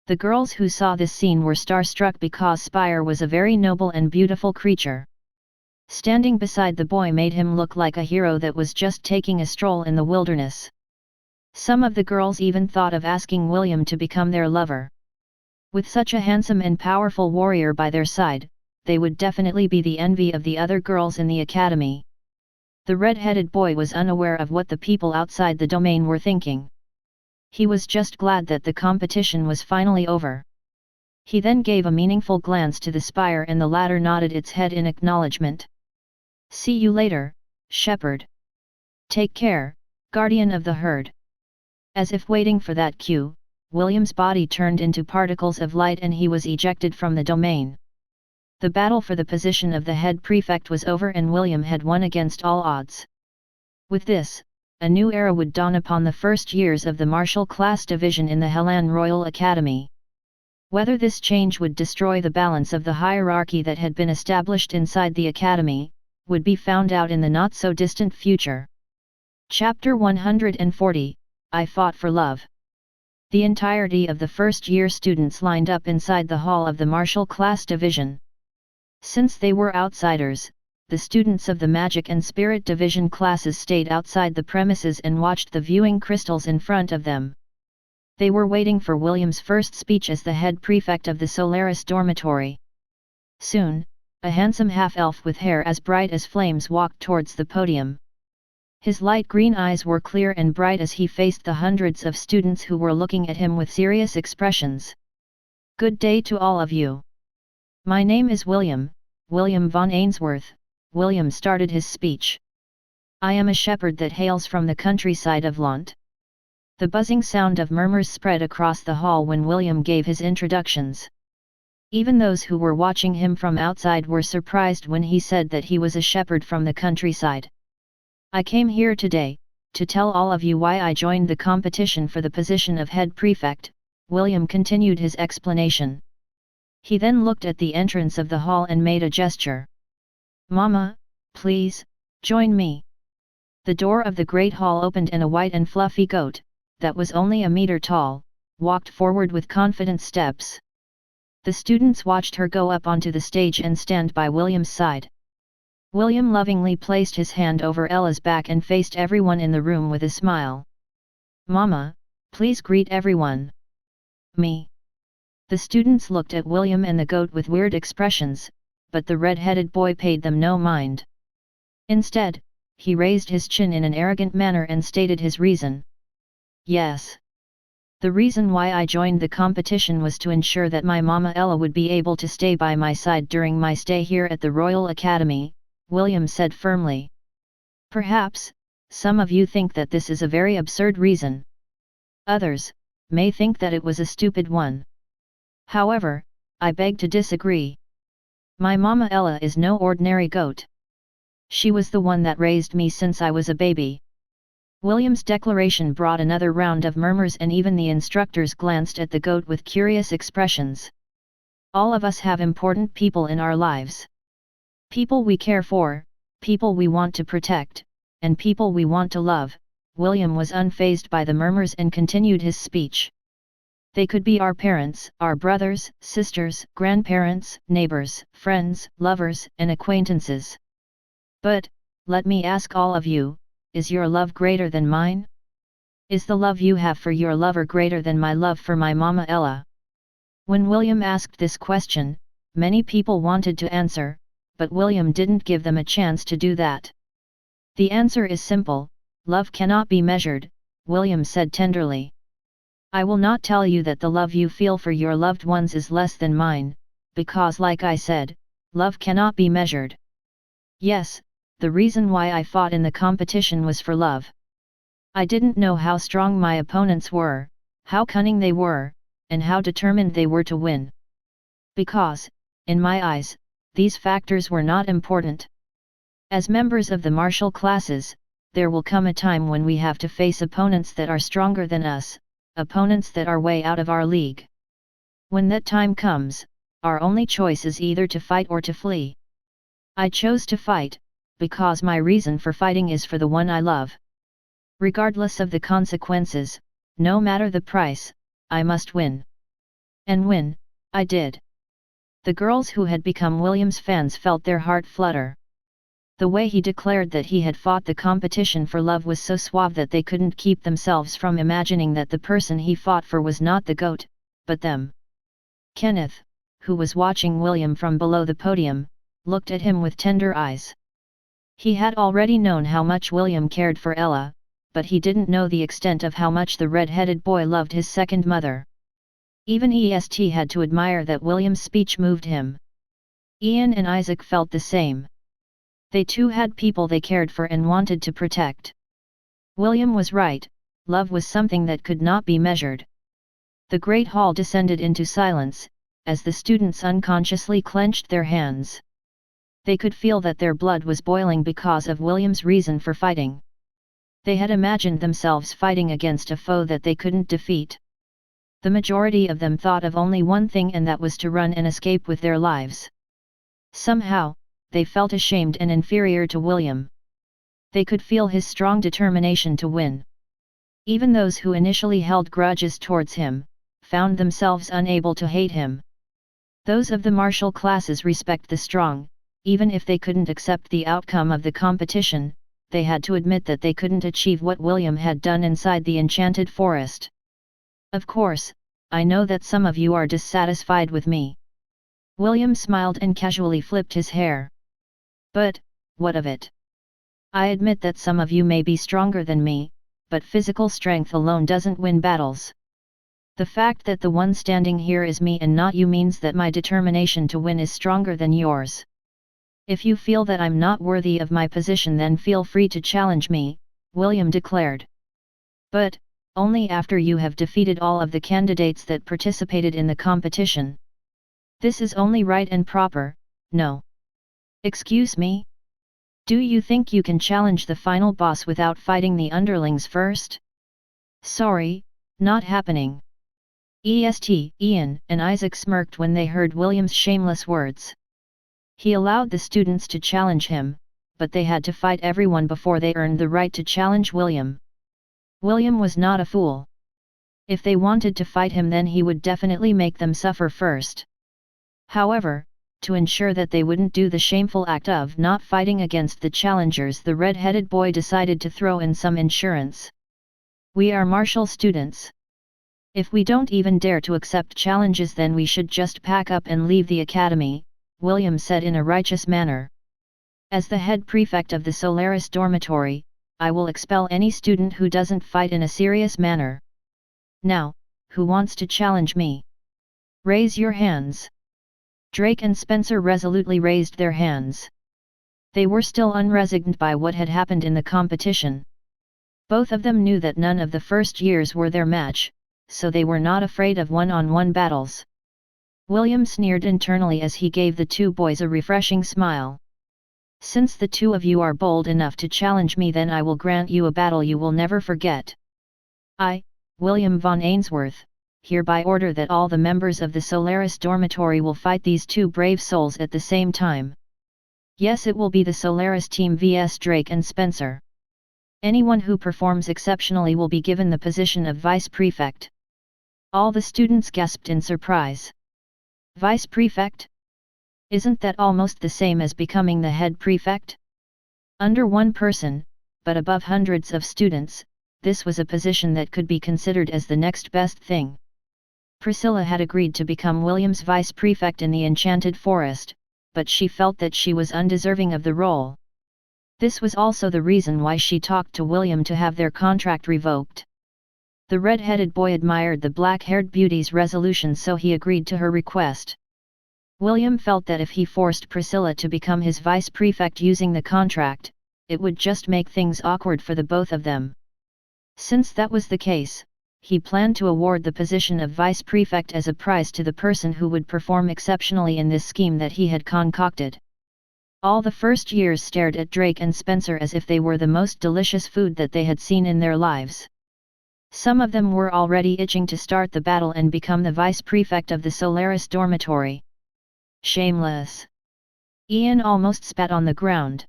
The girls who saw this scene were starstruck because Spire was a very noble and beautiful creature. Standing beside the boy made him look like a hero that was just taking a stroll in the wilderness. Some of the girls even thought of asking William to become their lover. With such a handsome and powerful warrior by their side, they would definitely be the envy of the other girls in the academy. The red-headed boy was unaware of what the people outside the domain were thinking. He was just glad that the competition was finally over. He then gave a meaningful glance to the spire and the latter nodded its head in acknowledgement. "See you later, shepherd. Take care, guardian of the herd." As if waiting for that cue, William's body turned into particles of light and he was ejected from the domain. The battle for the position of the head prefect was over and William had won against all odds. With this, a new era would dawn upon the first years of the martial class division in the Helan Royal Academy. Whether this change would destroy the balance of the hierarchy that had been established inside the academy, would be found out in the not-so-distant future. Chapter 140, I Fought for Love. The entirety of the first-year students lined up inside the hall of the martial class division. Since they were outsiders, the students of the Magic and Spirit Division classes stayed outside the premises and watched the viewing crystals in front of them. They were waiting for William's first speech as the head prefect of the Solaris dormitory. Soon, A handsome half-elf with hair as bright as flames walked towards the podium. His light green eyes were clear and bright as he faced the hundreds of students who were looking at him with serious expressions. Good day to all of you. My name is William von Ainsworth. William started his speech. I am a shepherd that hails from the countryside of Lant. The buzzing sound of murmurs spread across the hall when William gave his introductions. Even those who were watching him from outside were surprised when he said that he was a shepherd from the countryside. I came here today, to tell all of you why I joined the competition for the position of head prefect. William continued his explanation. He then looked at the entrance of the hall and made a gesture. Mama, please, join me. The door of the great hall opened and a white and fluffy goat, that was only a meter tall, walked forward with confident steps. The students watched her go up onto the stage and stand by William's side. William lovingly placed his hand over Ella's back and faced everyone in the room with a smile. Mama, please greet everyone. Me. The students looked at William and the goat with weird expressions, but the red-headed boy paid them no mind. Instead, he raised his chin in an arrogant manner and stated his reason. Yes. The reason why I joined the competition was to ensure that my mama Ella would be able to stay by my side during my stay here at the Royal Academy, William said firmly. Perhaps, some of you think that this is a very absurd reason. Others may think that it was a stupid one. However, I beg to disagree. My mama Ella is no ordinary goat. She was the one that raised me since I was a baby. William's declaration brought another round of murmurs and even the instructors glanced at the goat with curious expressions. All of us have important people in our lives. People we care for, people we want to protect, and people we want to love. William was unfazed by the murmurs and continued his speech. They could be our parents, our brothers, sisters, grandparents, neighbors, friends, lovers, and acquaintances. But, let me ask all of you, is your love greater than mine? Is the love you have for your lover greater than my love for my mama Ella? When William asked this question, many people wanted to answer, but William didn't give them a chance to do that. The answer is simple, love cannot be measured, William said tenderly. I will not tell you that the love you feel for your loved ones is less than mine, because like I said, love cannot be measured. Yes, the reason why I fought in the competition was for love. I didn't know how strong my opponents were, how cunning they were, and how determined they were to win. Because, in my eyes, these factors were not important. As members of the martial classes, there will come a time when we have to face opponents that are stronger than us, opponents that are way out of our league. When that time comes, our only choice is either to fight or to flee. I chose to fight, because my reason for fighting is for the one I love. Regardless of the consequences, no matter the price, I must win. And win, I did. The girls who had become William's fans felt their heart flutter. The way he declared that he had fought the competition for love was so suave that they couldn't keep themselves from imagining that the person he fought for was not the goat, but them. Kenneth, who was watching William from below the podium, looked at him with tender eyes. He had already known how much William cared for Ella, but he didn't know the extent of how much the red-headed boy loved his second mother. Even EST had to admire that William's speech moved him. Ian and Isaac felt the same. They too had people they cared for and wanted to protect. William was right, love was something that could not be measured. The great hall descended into silence, as the students unconsciously clenched their hands. They could feel that their blood was boiling because of William's reason for fighting. They had imagined themselves fighting against a foe that they couldn't defeat. The majority of them thought of only one thing, and that was to run and escape with their lives. Somehow, they felt ashamed and inferior to William. They could feel his strong determination to win. Even those who initially held grudges towards him, found themselves unable to hate him. Those of the martial classes respect the strong, even if they couldn't accept the outcome of the competition, they had to admit that they couldn't achieve what William had done inside the Enchanted Forest. Of course, I know that some of you are dissatisfied with me. William smiled and casually flipped his hair. But, what of it? I admit that some of you may be stronger than me, but physical strength alone doesn't win battles. The fact that the one standing here is me and not you means that my determination to win is stronger than yours. If you feel that I'm not worthy of my position, then feel free to challenge me, William declared. But, only after you have defeated all of the candidates that participated in the competition. This is only right and proper, no? Excuse me? Do you think you can challenge the final boss without fighting the underlings first? Sorry, not happening. Ian and Isaac smirked when they heard William's shameless words. He allowed the students to challenge him, but they had to fight everyone before they earned the right to challenge William. William was not a fool. If they wanted to fight him, then he would definitely make them suffer first. However, to ensure that they wouldn't do the shameful act of not fighting against the challengers, the red-headed boy decided to throw in some insurance. We are martial students. If we don't even dare to accept challenges, then we should just pack up and leave the academy, William said in a righteous manner. As the head prefect of the Solaris dormitory, I will expel any student who doesn't fight in a serious manner. Now, who wants to challenge me? Raise your hands. Drake and Spencer resolutely raised their hands. They were still unresigned by what had happened in the competition. Both of them knew that none of the first years were their match, so they were not afraid of one-on-one battles. William sneered internally as he gave the two boys a refreshing smile. Since the two of you are bold enough to challenge me, then I will grant you a battle you will never forget. I, William von Ainsworth, hereby order that all the members of the Solaris dormitory will fight these two brave souls at the same time. Yes, it will be the Solaris team vs Drake and Spencer. Anyone who performs exceptionally will be given the position of vice prefect. All the students gasped in surprise. Vice prefect? Isn't that almost the same as becoming the head prefect? Under one person, but above hundreds of students, this was a position that could be considered as the next best thing. Priscilla had agreed to become William's vice prefect in the Enchanted Forest, but she felt that she was undeserving of the role. This was also the reason why she talked to William to have their contract revoked. The red-headed boy admired the black-haired beauty's resolution, so he agreed to her request. William felt that if he forced Priscilla to become his vice prefect using the contract, it would just make things awkward for the both of them. Since that was the case, he planned to award the position of vice prefect as a prize to the person who would perform exceptionally in this scheme that he had concocted. All the first years stared at Drake and Spencer as if they were the most delicious food that they had seen in their lives. Some of them were already itching to start the battle and become the vice prefect of the Solaris dormitory. Shameless! Ian almost spat on the ground.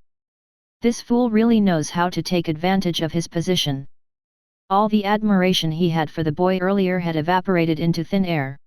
This fool really knows how to take advantage of his position. All the admiration he had for the boy earlier had evaporated into thin air.